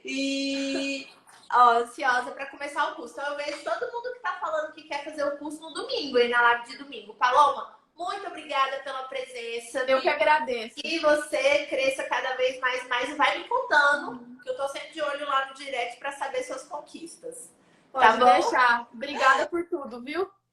e ansiosa para começar o curso. Então eu vejo todo mundo que tá falando que quer fazer o curso no domingo, aí na live de domingo. Paloma, muito obrigada pela presença. Eu que agradeço. E você cresça cada vez mais e vai me contando, que eu tô sempre de olho lá no direct para saber suas conquistas. Pode deixar. Obrigada por tudo, viu?